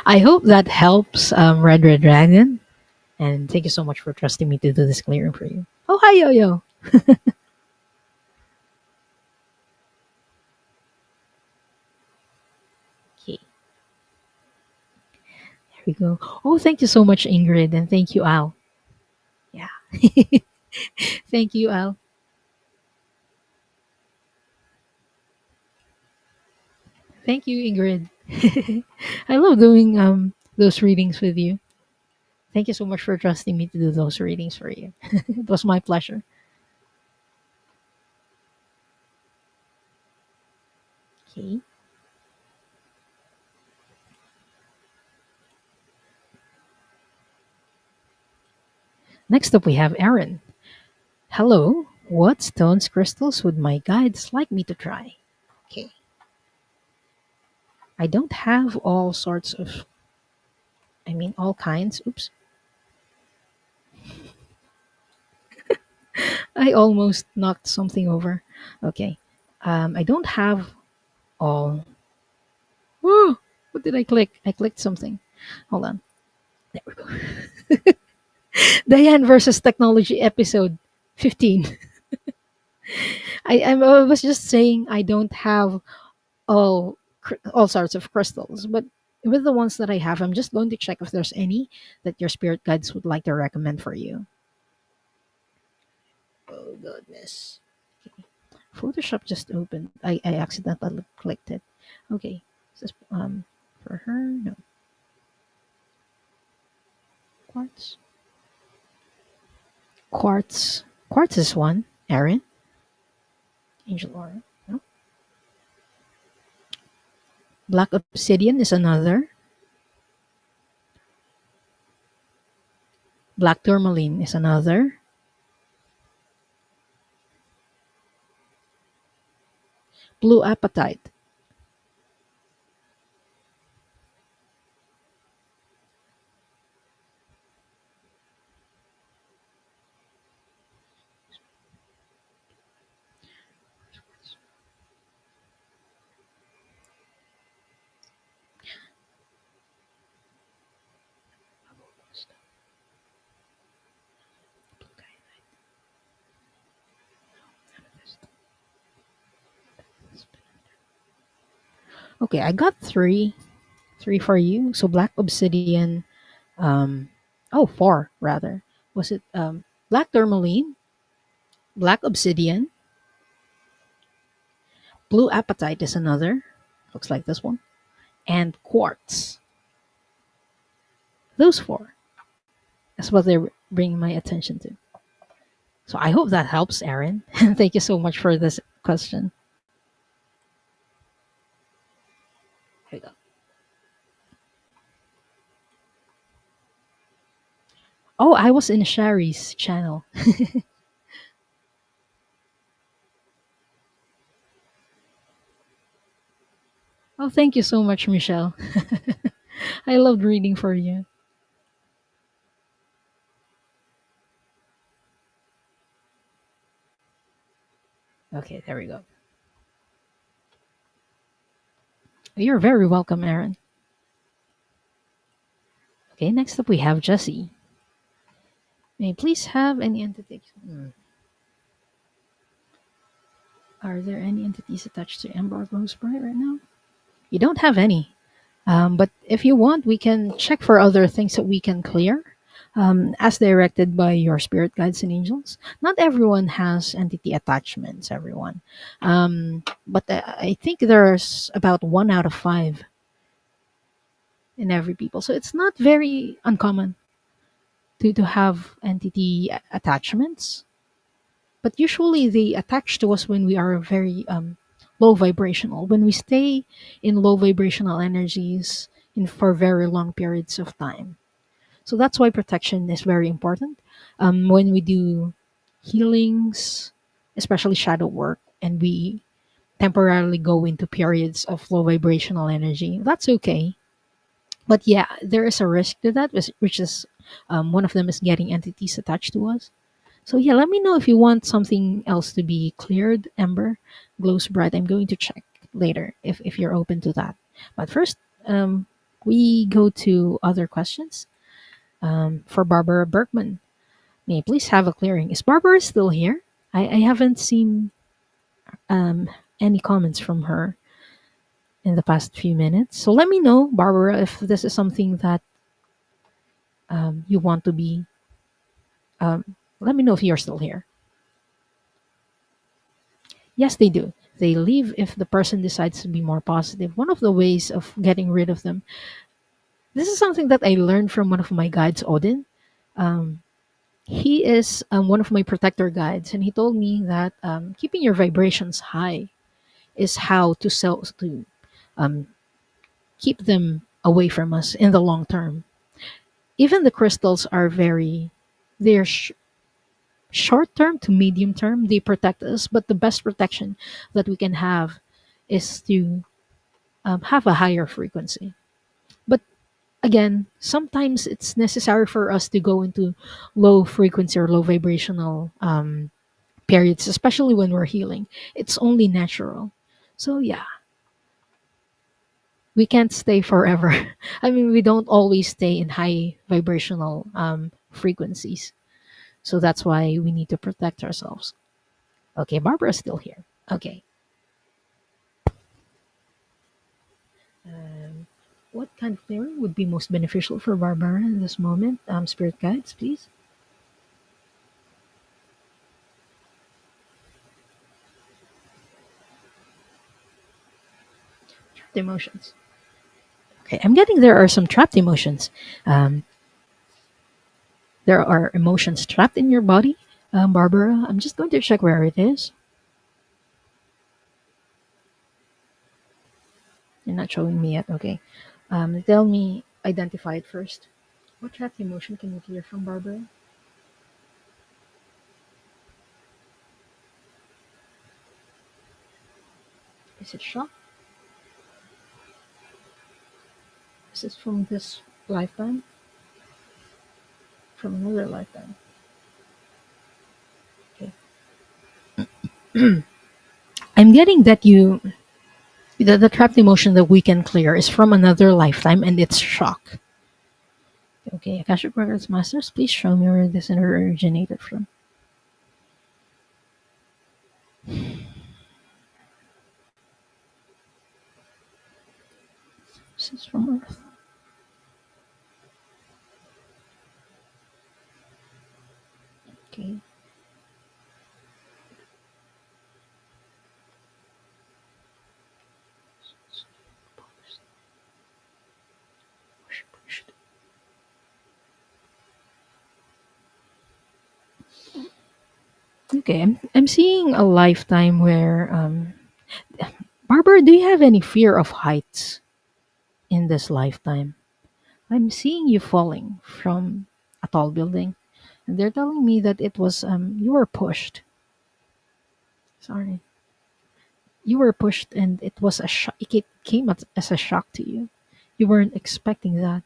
Speaker 1: I hope that helps, Red Dragon. And thank you so much for trusting me to do this clearing for you. Oh, hi, Yo Yo. Okay, there we go. Oh, thank you so much, Ingrid. And thank you, Al. Yeah. Thank you, Al. Thank you, Ingrid. I love doing those readings with you. Thank you so much for trusting me to do those readings for you. It was my pleasure. Okay. Next up, we have Aaron. Hello. What stones crystals would my guides like me to try? Okay. I don't have all sorts of, I mean, all kinds. Oops. I almost knocked something over. Okay. I don't have all. Whoa! What did I click? I clicked something. Hold on. There we go. Diane versus technology episode 15. I was just saying I don't have all sorts of crystals, but with the ones that I have, I'm just going to check if there's any that your spirit guides would like to recommend for you. Oh goodness. Photoshop just opened. I accidentally clicked it. Okay. Is this for her? No. Quartz. Quartz. Quartz is one. Aaron. Angel Aura. No. Black obsidian is another. Black tourmaline is another. Blue apatite. Okay, I got three. Three for you. So black obsidian. Oh, four rather. Was it black tourmaline, black obsidian, blue apatite is another. Looks like this one. And quartz. Those four. That's what they're bringing my attention to. So I hope that helps, Aaron. And thank you so much for this question. Here we go. Oh, I was in Shari's channel. Oh, thank you so much, Michelle. I loved reading for you. Okay, there we go. You're very welcome, Aaron. Okay, next up we have Jesse. May I please have any entities? Are there any entities attached to Embargo Sprite right now? You don't have any. But if you want, we can check for other things that we can clear. as directed by your spirit guides and angels. Not everyone has entity attachments, everyone. But I think there's about 1 out of 5 in every people. So it's not very uncommon to have entity attachments. But usually they attach to us when we are very low vibrational. When we stay in low vibrational energies for very long periods of time. So that's why protection is very important. When we do healings, especially shadow work, and we temporarily go into periods of low vibrational energy, that's okay. But yeah, there is a risk to that, which is one of them is getting entities attached to us. So yeah, let me know if you want something else to be cleared. Ember glows bright. I'm going to check later if you're open to that. But first, we go to other questions. For Barbara Berkman, may I please have a clearing? Is Barbara still here? I haven't seen um, any comments from her in the past few minutes. So let me know, Barbara, if this is something that you want to be. Let me know if you're still here. Yes, they do. They leave if the person decides to be more positive. One of the ways of getting rid of them. This is something that I learned from one of my guides, Odin. Um, he is one of my protector guides, and he told me that keeping your vibrations high is how to um, keep them away from us in the long term. Even the crystals are they're short term to medium term. They protect us, but the best protection that we can have is to have a higher frequency. But again, sometimes it's necessary for us to go into low frequency or low vibrational periods, especially when we're healing. It's only natural. So yeah, we can't stay forever. I mean, we don't always stay in high vibrational frequencies. So that's why we need to protect ourselves. Okay, Barbara's still here. Okay. Um, what kind of clearing would be most beneficial for Barbara in this moment? Spirit guides, please. Trapped emotions. Okay, I'm getting there are some trapped emotions. Um, there are emotions trapped in your body. Barbara, I'm just going to check where it is. You're not showing me yet. Okay. Tell me, identify it first. What trapped emotion can you clear from Barbara? Is it shock? Is it from this lifetime? From another lifetime? Okay. I'm getting that the trapped emotion that we can clear is from another lifetime and it's shock. Okay, Akashic Records Masters, please show me where this originated from. This is from Earth. Okay. Okay, I'm seeing a lifetime where Barbara, do you have any fear of heights in this lifetime? I'm seeing you falling from a tall building, and they're telling me that it was you were pushed. Sorry, you were pushed, and it was a shock. It came as a shock to you. You weren't expecting that.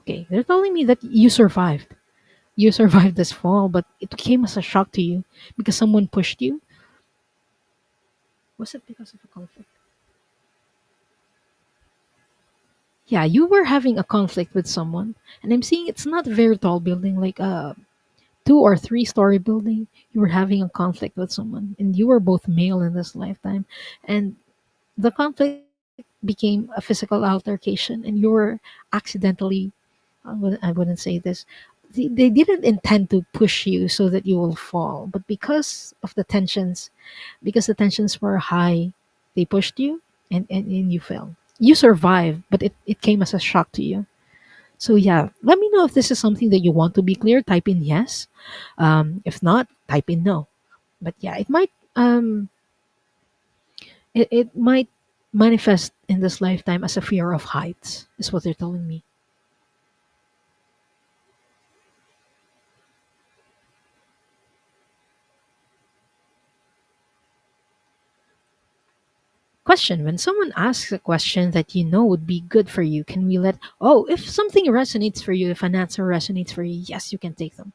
Speaker 1: Okay, they're telling me that you survived. You survived this fall, but it came as a shock to you because someone pushed you. Was it because of a conflict? Yeah, you were having a conflict with someone, and I'm seeing it's not a very tall building, like 2 or 3 story building, you were having a conflict with someone, and you were both male in this lifetime, and the conflict became a physical altercation, and you were accidentally, I wouldn't say this, they didn't intend to push you so that you will fall, but because the tensions were high, they pushed you, and you fell. You survived, but it came as a shock to you. So yeah, let me know if this is something that you want to be clear. Type in yes. If not, type in no. But yeah, it might manifest in this lifetime as a fear of heights, is what they're telling me. Question: when someone asks a question that you know would be good for you, can we let, oh, if something resonates for you, if an answer resonates for you, yes, you can take them.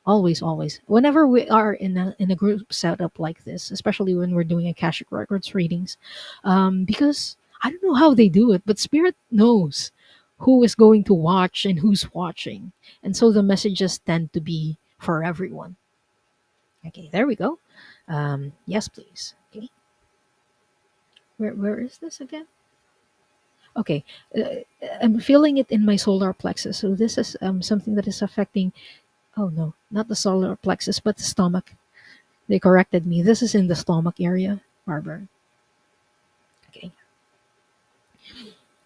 Speaker 1: Always, always. Whenever we are in a group setup like this, especially when we're doing Akashic Records readings, because I don't know how they do it, but Spirit knows who is going to watch and who's watching, and so the messages tend to be for everyone. Okay, there we go. Yes, please. Okay, where is this again? Okay, I'm feeling it in my solar plexus. So this is something that is affecting. Oh no, not the solar plexus, but the stomach. They corrected me. This is in the stomach area, Barbara. Okay.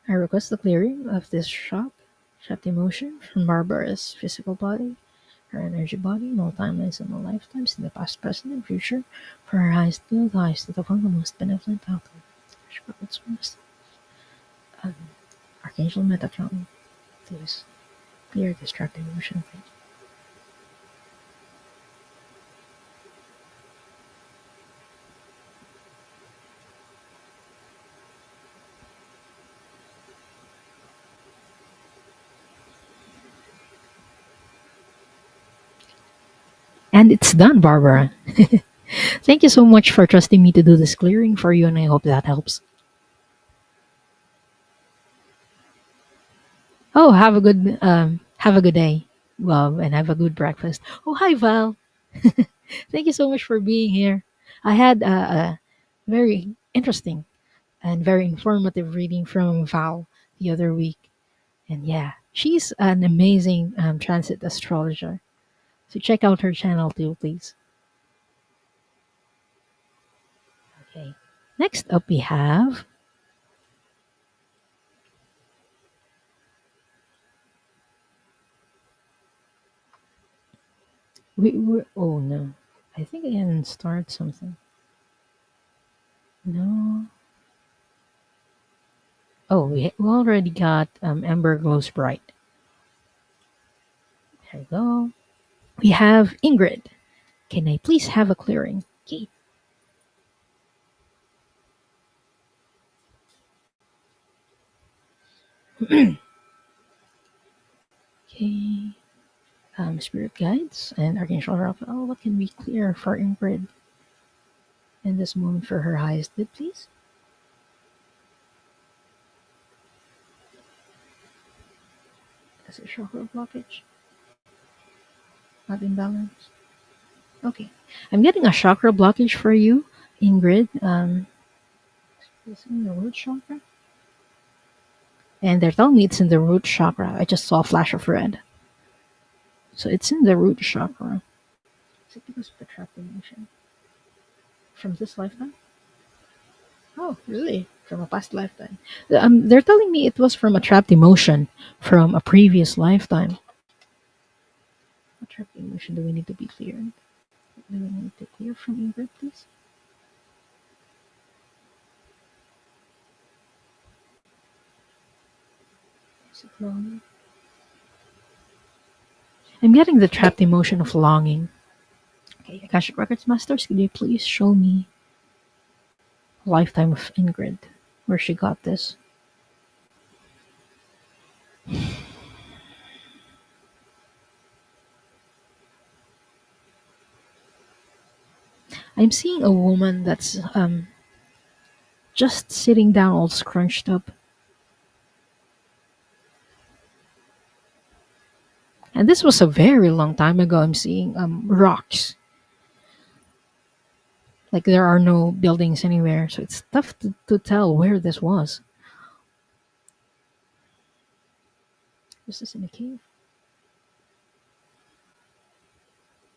Speaker 1: I request the clearing of this trapped emotion from Barbara's physical body, her energy body, in all timelines and all lifetimes, in the past, present, and future, for her highest good, highest of the most benevolent outcome. Um, Archangel Metatron, please clear this trapped emotion. Thank you. And it's done, Barbara. Thank you so much for trusting me to do this clearing for you, and I hope that helps. Oh, have a good day. Well, and have a good breakfast. Oh, hi, Val. Thank you so much for being here. I had a very interesting and very informative reading from Val the other week. And yeah, she's an amazing transit astrologer. So check out her channel too, please. Okay. Next up, we have. Oh no. I think I can start something. No. Oh, we already got Ember Glows Bright. There you go. We have Ingrid. Can I please have a clearing? Okay. Okay. Spirit guides and Archangel Raphael. What can we clear for Ingrid in this moment for her highest good, please? Is it chakra blockage? Not imbalance? Okay. I'm getting a chakra blockage for you, Ingrid. It's in the root chakra. And they're telling me it's in the root chakra. I just saw a flash of red. So it's in the root chakra. Is it because of the trapped emotion? From this lifetime? Oh, really? From a past lifetime? They're telling me it was from a trapped emotion from a previous lifetime. What trapped emotion do we need to be cleared? Do we need to clear from Ingrid, please? Is it longing? I'm getting the trapped emotion of longing. Okay, Akashic Records Masters, could you please show me a lifetime of Ingrid, where she got this? I'm seeing a woman that's just sitting down all scrunched up, And this was a very long time ago. I'm seeing rocks. Like there are no buildings anywhere, so it's tough to tell where this was. Was this in a cave?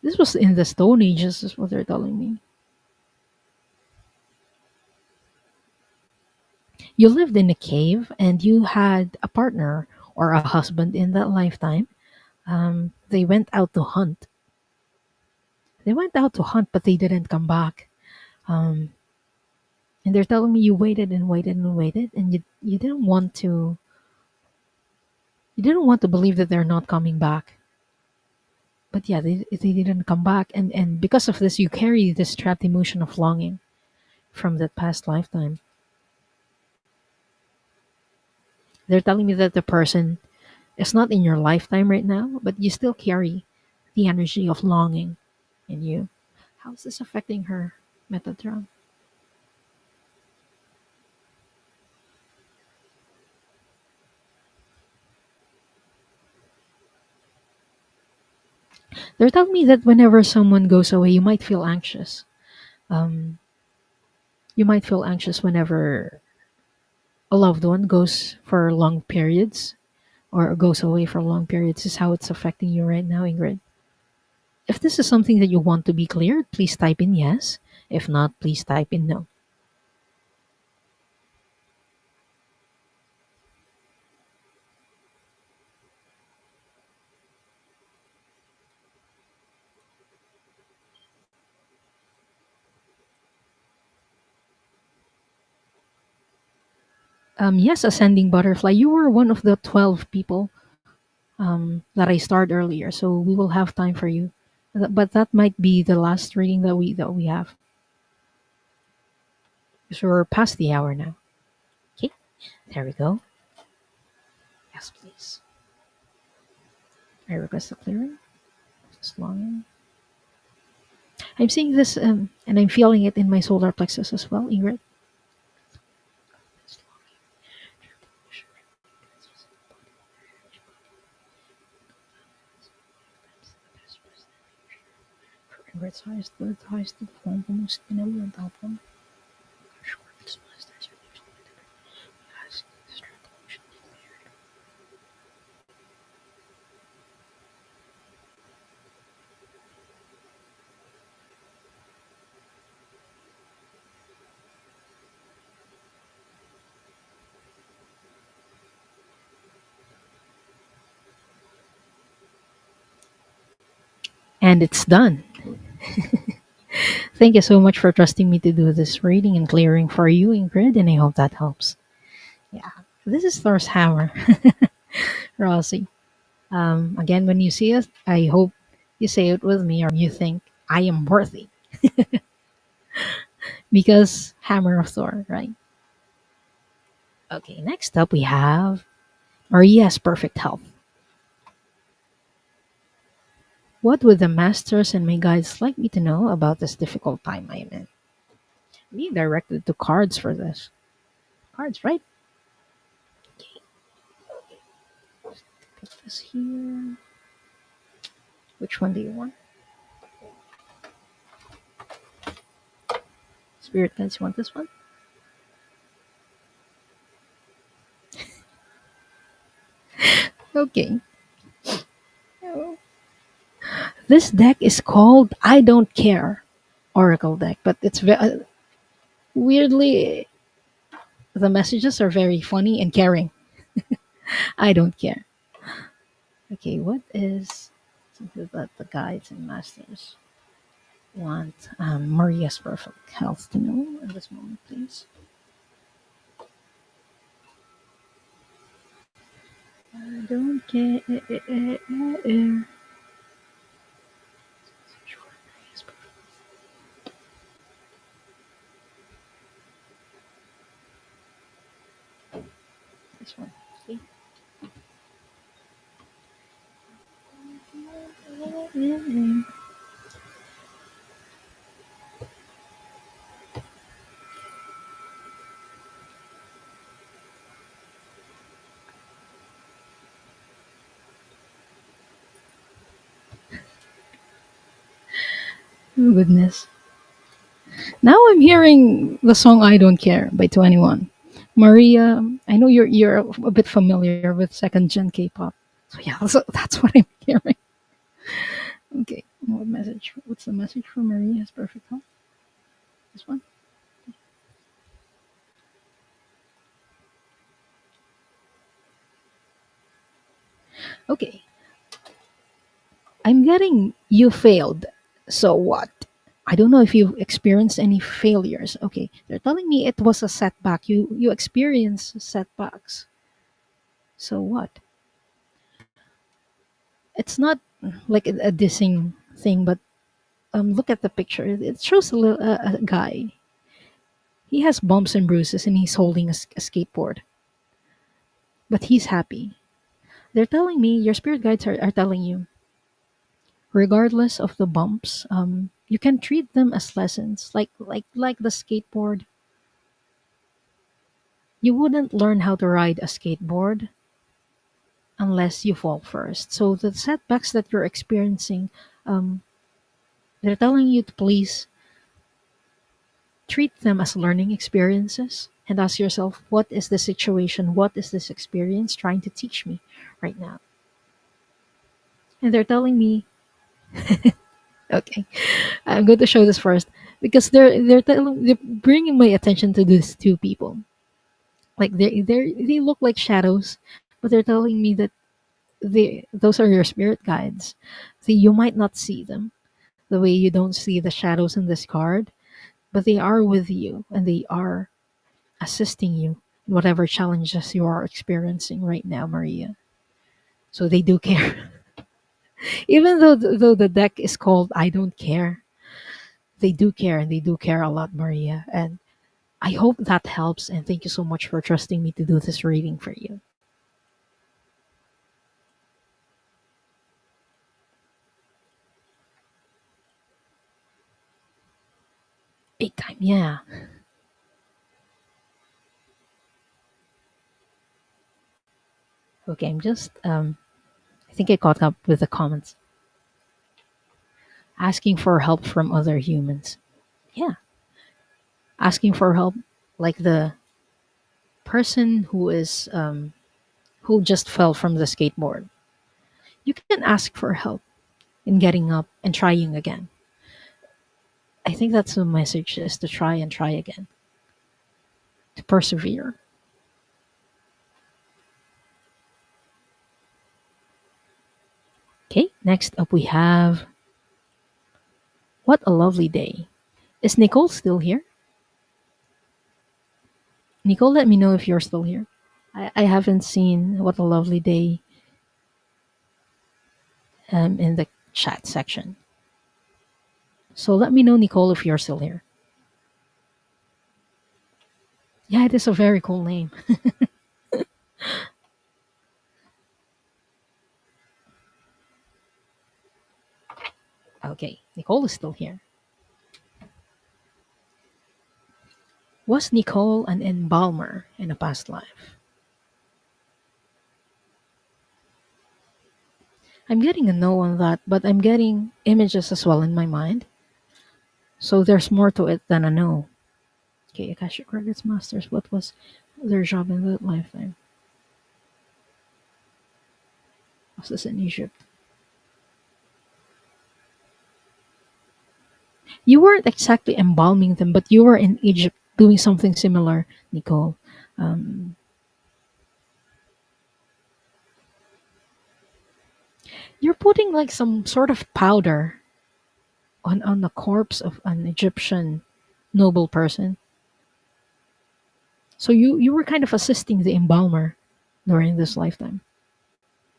Speaker 1: This was in the Stone Ages, is what they're telling me. You lived in a cave and you had a partner or a husband in that lifetime. They went out to hunt. They went out to hunt, but they didn't come back. Um, and they're telling me you waited and waited and waited, and you didn't want to. You didn't want to believe that they're not coming back. But yeah, they didn't come back, and because of this, you carry this trapped emotion of longing from that past lifetime. They're telling me that the person is not in your lifetime right now, but you still carry the energy of longing in you. How is this affecting her, Metatron? They're telling me that whenever someone goes away, you might feel anxious. Um, you might feel anxious whenever a loved one goes for long periods or goes away for long periods. Is how it's affecting you right now, Ingrid. If this is something that you want to be cleared, please type in yes. If not, please type in no. Yes, Ascending Butterfly, you were one of the 12 people that I starred earlier, so we will have time for you. But that might be the last reading that we have. Because we're past the hour now. Okay, there we go. Yes, please. I request a clearing. Just longing. I'm seeing this, and I'm feeling it in my solar plexus as well, Ingrid. For Ingrid's highest good, highest to the form, the most benevolent outcome. And it's done. Thank you so much for trusting me to do this reading and clearing for you, Ingrid, and I hope that helps. Yeah, this is Thor's hammer, Rossi. Again, when you see it, I hope you say it with me or you think, I am worthy. Because Hammer of Thor, right? Okay, next up we have Maria's perfect health. What would the masters and my guides like me to know about this difficult time I am in? Being directed to cards for this. Cards, right? Put this here. Which one do you want? Spirit guides, you want this one? Okay. Oh. This deck is called I Don't Care Oracle deck, but it's weirdly, the messages are very funny and caring. I don't care. Okay, what is something that the guides and masters want Maria's perfect health to know at this moment, please? I don't care. This one. Okay. Oh, goodness. Now I'm hearing the song "I Don't Care" by 21. Maria, I know you're a bit familiar with second gen K-pop, so yeah, that's what I'm hearing. Okay, what message? What's the message for Maria's perfect health? This one. Okay, I'm getting you failed. So what? I don't know if you've experienced any failures. Okay, they're telling me it was a setback. You experience setbacks. So what? It's not like a dissing thing, but look at the picture. It shows a guy. He has bumps and bruises, and he's holding a skateboard, but he's happy. They're telling me your spirit guides are telling you, regardless of the bumps, you can treat them as lessons. Like the skateboard, you wouldn't learn how to ride a skateboard unless you fall first. So the setbacks that you're experiencing, um, they're telling you to please treat them as learning experiences and ask yourself, what is the situation? What is this experience trying to teach me right now? And they're telling me, okay, I'm going to show this first because they're bringing my attention to these two people. Like they look like shadows, but they're telling me that those are your spirit guides. So you might not see them the way you don't see the shadows in this card, but they are with you and they are assisting you in whatever challenges you are experiencing right now, Maria. So they do care. Even though the deck is called I Don't Care, they do care and they do care a lot, Maria. And I hope that helps. And thank you so much for trusting me to do this reading for you. Big time, yeah. Okay, I'm just I think I caught up with the comments. Asking for help from other humans. Yeah, asking for help, like the person who just fell from the skateboard. You can ask for help in getting up and trying again. I think that's the message, is to try and try again, to persevere. Okay, next up we have What a Lovely Day. Is Nicole still here? Nicole, let me know if you're still here. I haven't seen What a Lovely Day in the chat section. So let me know, Nicole, if you're still here. Yeah, it is a very cool name. Okay, Nicole is still here. Was Nicole an embalmer in a past life? I'm getting a no on that, but I'm getting images as well in my mind. So there's more to it than a no. Okay, Akashic Records Masters, what was their job in that lifetime? Was this in Egypt? You weren't exactly embalming them, but you were in Egypt doing something similar, Nicole. Um, you're putting like some sort of powder on the corpse of an Egyptian noble person. So you were kind of assisting the embalmer during this lifetime,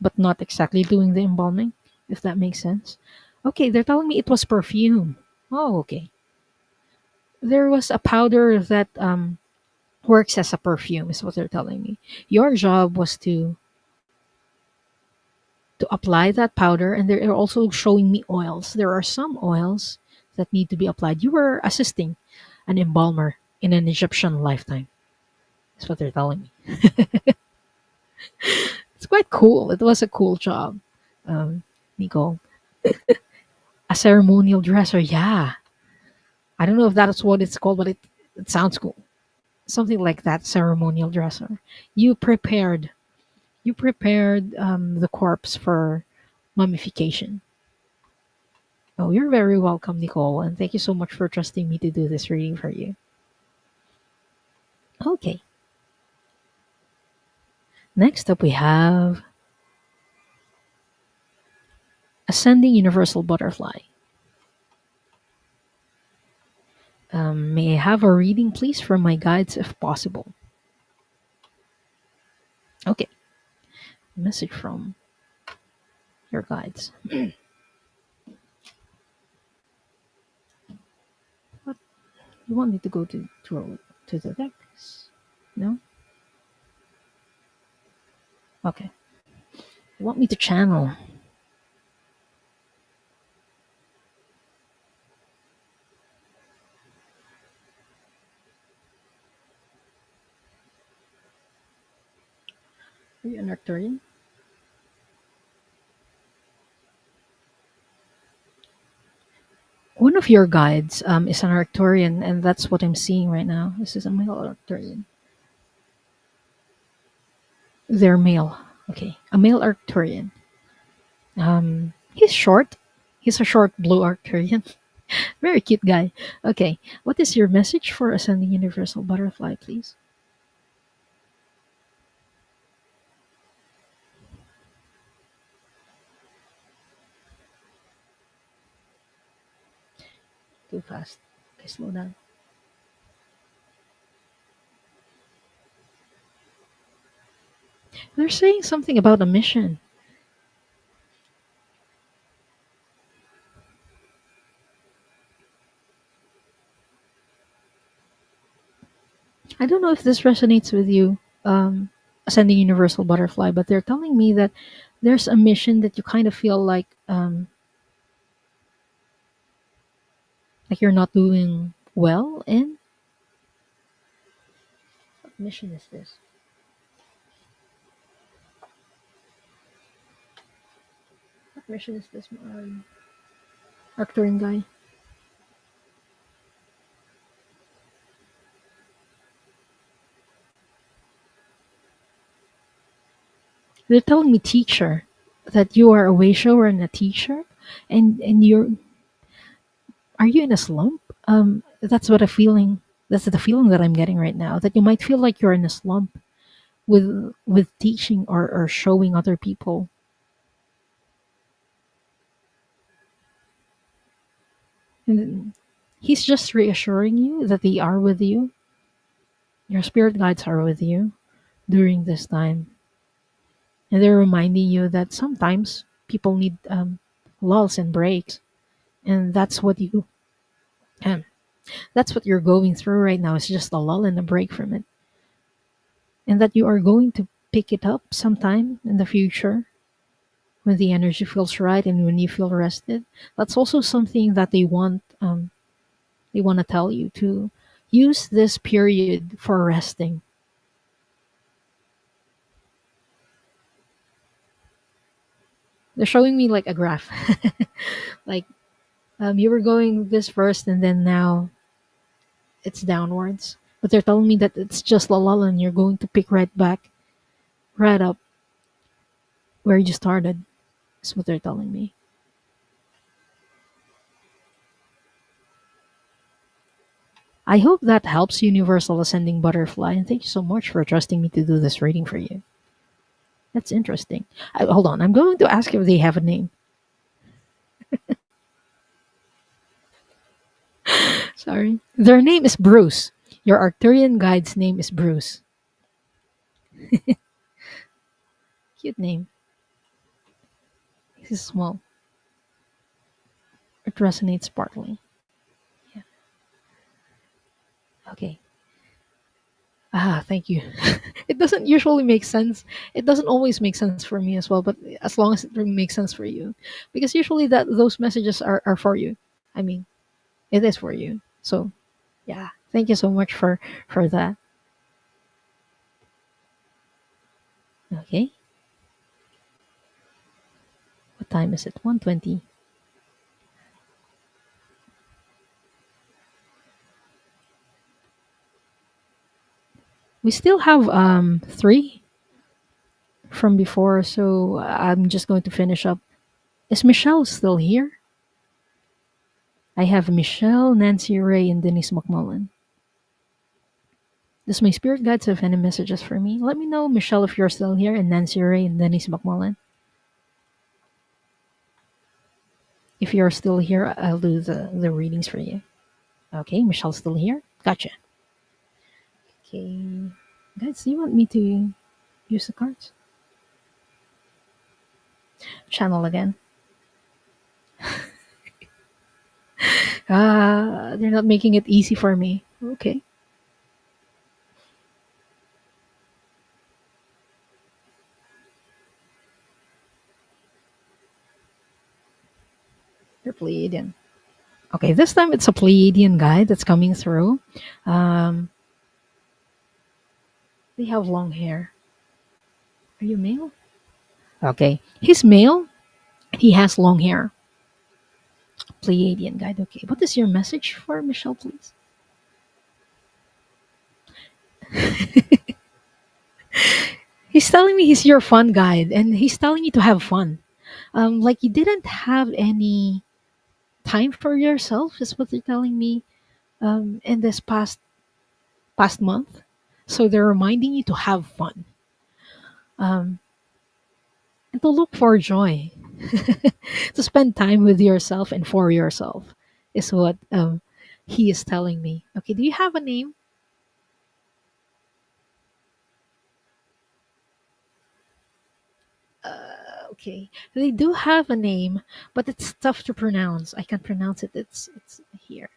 Speaker 1: but not exactly doing the embalming, if that makes sense. Okay, they're telling me it was perfume. Oh, okay. There was a powder that works as a perfume, is what they're telling me. Your job was to apply that powder, and they're also showing me oils. There are some oils that need to be applied. You were assisting an embalmer in an Egyptian lifetime. That's what they're telling me. It's quite cool. It was a cool job, um, Nicole. A ceremonial dresser, yeah. I don't know if that's what it's called, but it sounds cool. Something like that, ceremonial dresser. You prepared, the corpse for mummification. Oh, you're very welcome, Nicole, and thank you so much for trusting me to do this reading for you. Okay, next up we have Ascending Universal Butterfly. May I have a reading, please, from my guides if possible? Okay, message from your guides. What? You want me to go to the decks? No? Okay. You want me to channel? Are you an Arcturian? One of your guides is an Arcturian, and that's what I'm seeing right now. This is a male Arcturian. They're male. Okay, a male Arcturian. He's short. He's a short blue Arcturian. Very cute guy. Okay, what is your message for Ascending Universal Butterfly, please? Too fast. Okay, slow down. They're saying something about a mission. I don't know if this resonates with you, Ascending Universal Butterfly, but they're telling me that there's a mission that you kind of feel like you're not doing well in. What mission is this? What mission is this, Arcturian guy? They're telling me teacher, that you are a way shower and a teacher, and are you in a slump? That's what a feeling. That's the feeling that I'm getting right now. That you might feel like you're in a slump with teaching or showing other people. And he's just reassuring you that they are with you. Your spirit guides are with you during this time, and they're reminding you that sometimes people need lulls and breaks, and um, that's what you're going through right now. It's just a lull and a break from it, and that you are going to pick it up sometime in the future when the energy feels right and when you feel rested. That's also something that they want to tell you to use this period for resting. They're showing me like a graph, like you were going this first and then now it's downwards. But they're telling me that it's just a lull and you're going to pick right back, right up where you started. That's what they're telling me. I hope that helps, Universal Ascending Butterfly, and thank you so much for trusting me to do this reading for you. That's interesting. Hold on, I'm going to ask if they have a name. Sorry. Their name is Bruce. Your Arcturian guide's name is Bruce. Cute name. He's small. It resonates partly. Yeah. Okay. Thank you. It doesn't usually make sense. It doesn't always make sense for me as well, but as long as it really makes sense for you. Because usually that those messages are for you. I mean, it is for you. So yeah. Thank you so much for that. Okay. What time is it? 1:20. We still have three from before, so I'm just going to finish up. Is Michelle still here? I have Michelle, Nancy Ray, and Denise McMullen. Does my spirit guides have any messages for me? Let me know, Michelle, if you're still here, and Nancy Ray and Denise McMullen. If you're still here, I'll do the readings for you. Okay, Michelle's still here. Gotcha. Okay, guys, you want me to use the cards? Channel again. They're not making it easy for me. Okay. They're Pleiadian. Okay, this time it's a Pleiadian guy that's coming through. Um, they have long hair. Are you male? Okay, he's male. He has long hair. Pleiadian guide. Okay, what is your message for Michelle, please? He's telling me he's your fun guide, and he's telling you to have fun. Like you didn't have any time for yourself, is what they're telling me. In this past month, so they're reminding you to have fun, um, and to look for joy, to spend time with yourself and for yourself, is what he is telling me. Okay, do you have a name? Okay, they do have a name, but it's tough to pronounce. I can't pronounce it. It's here.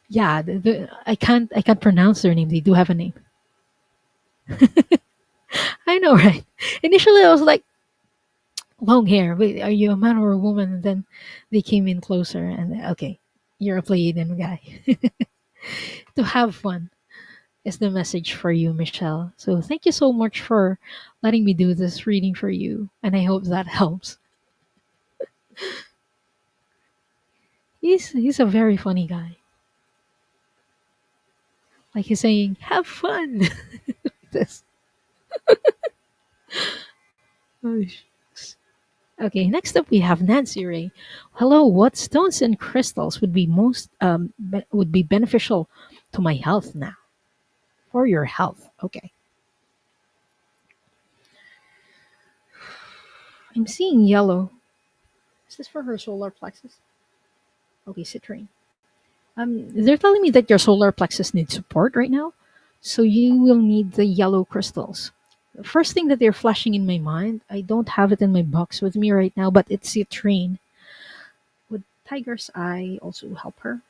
Speaker 1: Yeah, I can't pronounce their name. They do have a name. I know, right? Initially, I was like, long hair. Wait, are you a man or a woman? And then they came in closer, and okay, you're a Pleiadian guy. To have fun is the message for you, Michelle. So thank you so much for letting me do this reading for you, and I hope that helps. He's a very funny guy. Like he's saying, "Have fun." This. Oh, shucks. Okay, next up we have Nancy Ray. Hello, what stones and crystals would be would be beneficial to my health now? For your health, okay. I'm seeing yellow. Is this for her solar plexus? Okay, citrine. They're telling me that your solar plexus needs support right now, so you will need the yellow crystals. The first thing that they're flashing in my mind, I don't have it in my box with me right now, but it's citrine. Would tiger's eye also help her?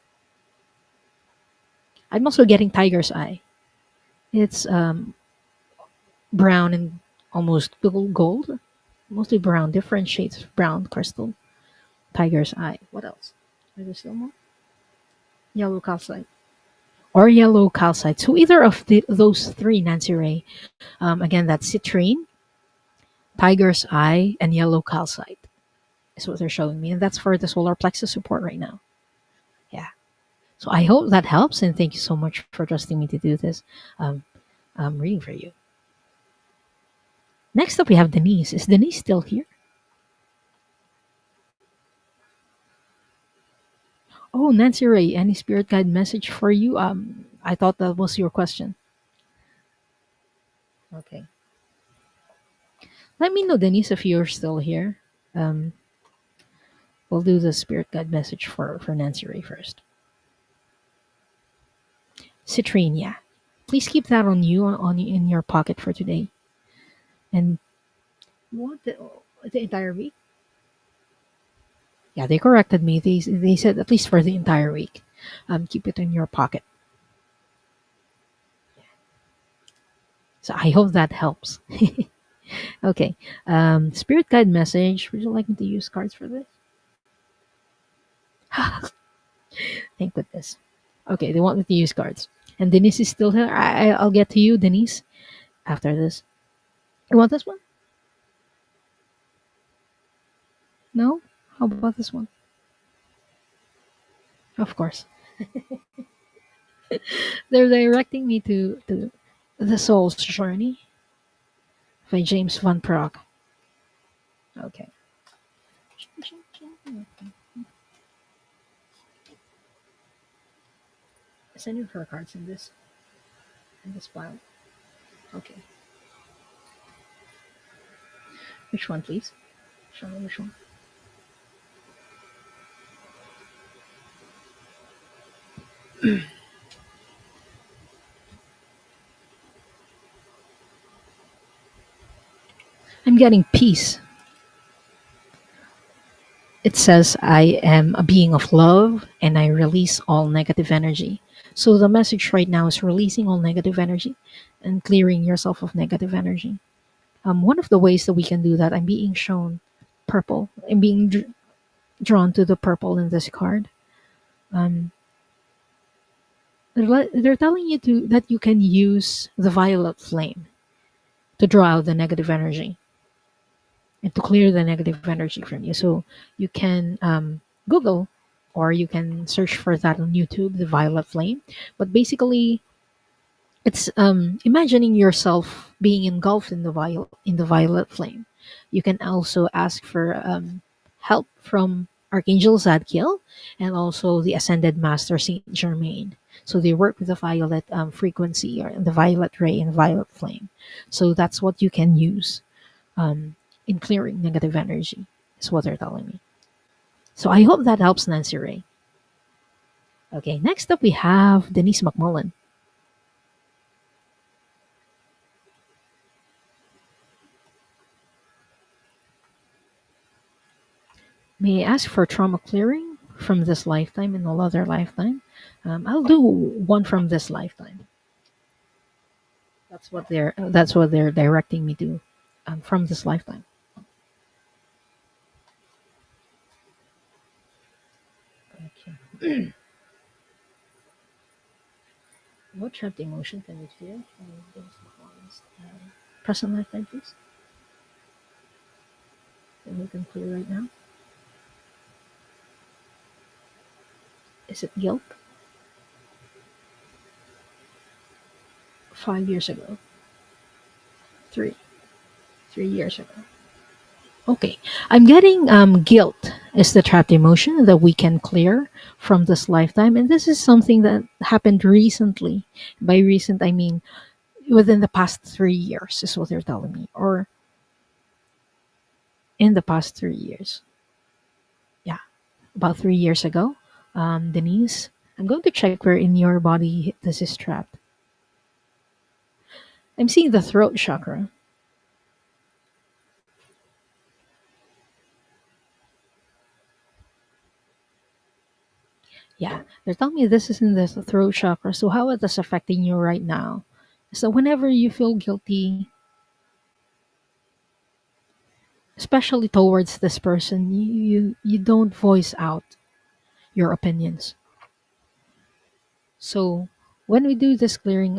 Speaker 1: I'm also getting tiger's eye. It's brown and almost gold, mostly brown, different shades of brown crystal. Tiger's eye. What else? Are there still more? Yellow calcite. Or yellow calcite. So either of those three, Nancy Ray. Again, that's citrine, tiger's eye, and yellow calcite is what they're showing me. And that's for the solar plexus support right now. Yeah. So I hope that helps. And thank you so much for trusting me to do this reading for you. Next up, we have Denise. Is Denise still here? Oh, Nancy Ray, any spirit guide message for you? I thought that was your question. Okay. Let me know, Denise, if you're still here. Um, we'll do the spirit guide message for Nancy Ray first. Citrine, yeah. Please keep that on you on in your pocket for today. And what the entire week? Yeah, they corrected me. They said at least for the entire week. Keep it in your pocket. So I hope that helps. Okay. Spirit guide message. Would you like me to use cards for this? Thank goodness. Okay, they want me to use cards. And Denise is still here. I'll get to you, Denise, after this. You want this one? No? How about this one? Of course, they're directing me to The Soul's Journey by James Van Praagh. Okay. Is any of her cards in this pile? Okay. Which one, please? Show me which one. I'm getting peace. It says, I am a being of love and I release all negative energy. So the message right now is releasing all negative energy and clearing yourself of negative energy. One of the ways that we can do that, I'm being shown purple. I'm being drawn to the purple in this card. Um, they're telling you to that you can use the violet flame to draw out the negative energy and to clear the negative energy from you. So you can Google or you can search for that on YouTube, the violet flame. But basically, it's imagining yourself being engulfed in the violet flame. You can also ask for help from Archangel Zadkiel and also the Ascended Master Saint Germain. So they work with the violet frequency or the violet ray and violet flame. So that's what you can use um, in clearing negative energy, is what they're telling me. So I hope that helps, Nancy Ray. Okay, next up we have Denise McMullen. May I ask for trauma clearing from this lifetime and all other lifetime? I'll do one from this lifetime. That's what they're directing me to from this lifetime. Okay. What trapped emotion can you feel from those performance? Present lifetime, please. And you can clear right now. Is it guilt? 5 years ago. Three. 3 years ago. Okay. I'm getting guilt is the trapped emotion that we can clear from this lifetime. And this is something that happened recently. By recent, I mean within the past 3 years, is what they're telling me. Or in the past 3 years. Yeah. About 3 years ago. Denise, I'm going to check where in your body this is trapped. I'm seeing the throat chakra. Yeah, they're telling me this is in the throat chakra. So how is this affecting you right now? So whenever you feel guilty, especially towards this person, you don't voice out your opinions. So when we do this clearing,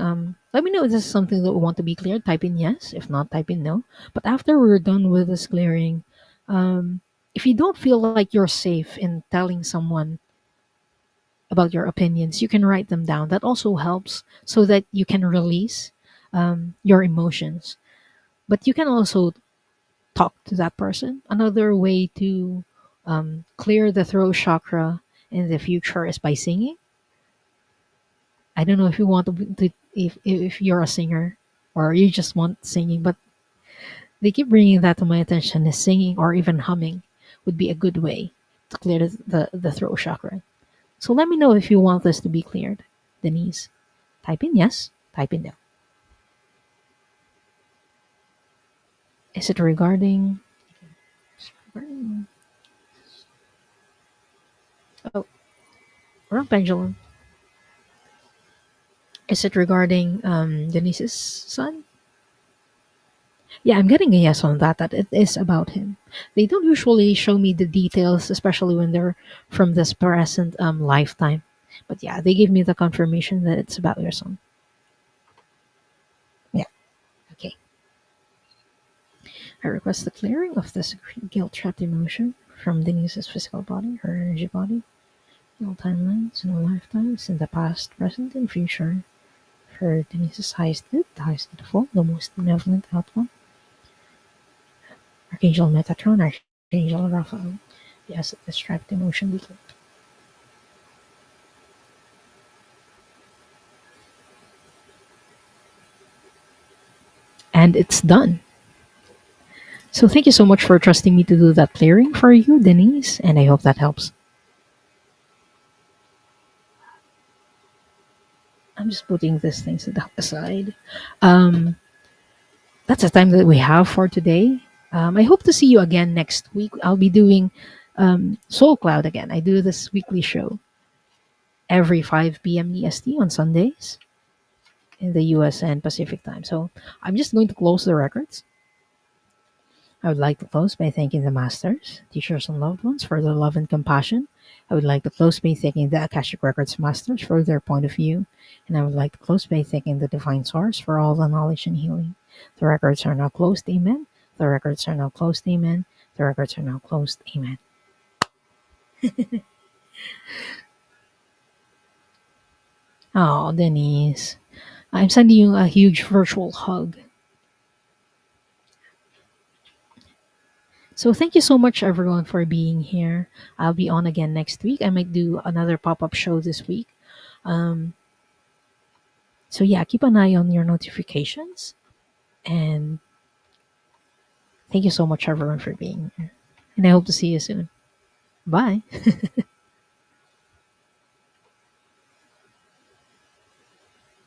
Speaker 1: let me know if this is something that we want to be cleared. Type in yes. If not, type in no. But after we're done with this clearing, um, if you don't feel like you're safe in telling someone about your opinions, you can write them down. That also helps so that you can release your emotions. But you can also talk to that person. Another way to clear the throat chakra in the future is by singing. I don't know if you want if you're a singer or you just want singing, but they keep bringing that to my attention. Is singing or even humming would be a good way to clear the throat chakra. So let me know if you want this to be cleared, Denise. Type in yes, type in no. Is it regarding oh, wrong pendulum? Is it regarding Denise's son? Yeah, I'm getting a yes on that. That it is about him. They don't usually show me the details, especially when they're from this present lifetime. But yeah, they give me the confirmation that it's about your son. Yeah. Okay. I request the clearing of this guilt trapped emotion from Denise's physical body, her energy body. No timelines, no lifetimes, in the past, present, and future. For Denise's highest good, the highest beautiful, the most benevolent outcome. Archangel Metatron, Archangel Raphael. Yes, the striped emotion beacon. And it's done. So thank you so much for trusting me to do that clearing for you, Denise, and I hope that helps. I'm just putting these things aside. Um, that's the time that we have for today. I hope to see you again next week. I'll be doing Soul Cloud again. I do this weekly show every 5 p.m. EST on Sundays in the US and Pacific time. So I'm just going to close the records. I would like to close by thanking the masters, teachers, and loved ones for their love and compassion. I would like to close by thanking the Akashic Records masters for their point of view. And I would like to close by thanking the Divine Source for all the knowledge and healing. The records are now closed. Amen. The records are now closed. Amen. The records are now closed. Amen. Oh, Denise. I'm sending you a huge virtual hug. So thank you so much everyone for being here. I'll be on again next week. I might do another pop-up show this week. Um, so yeah, keep an eye on your notifications. And thank you so much everyone for being here. And I hope to see you soon. Bye.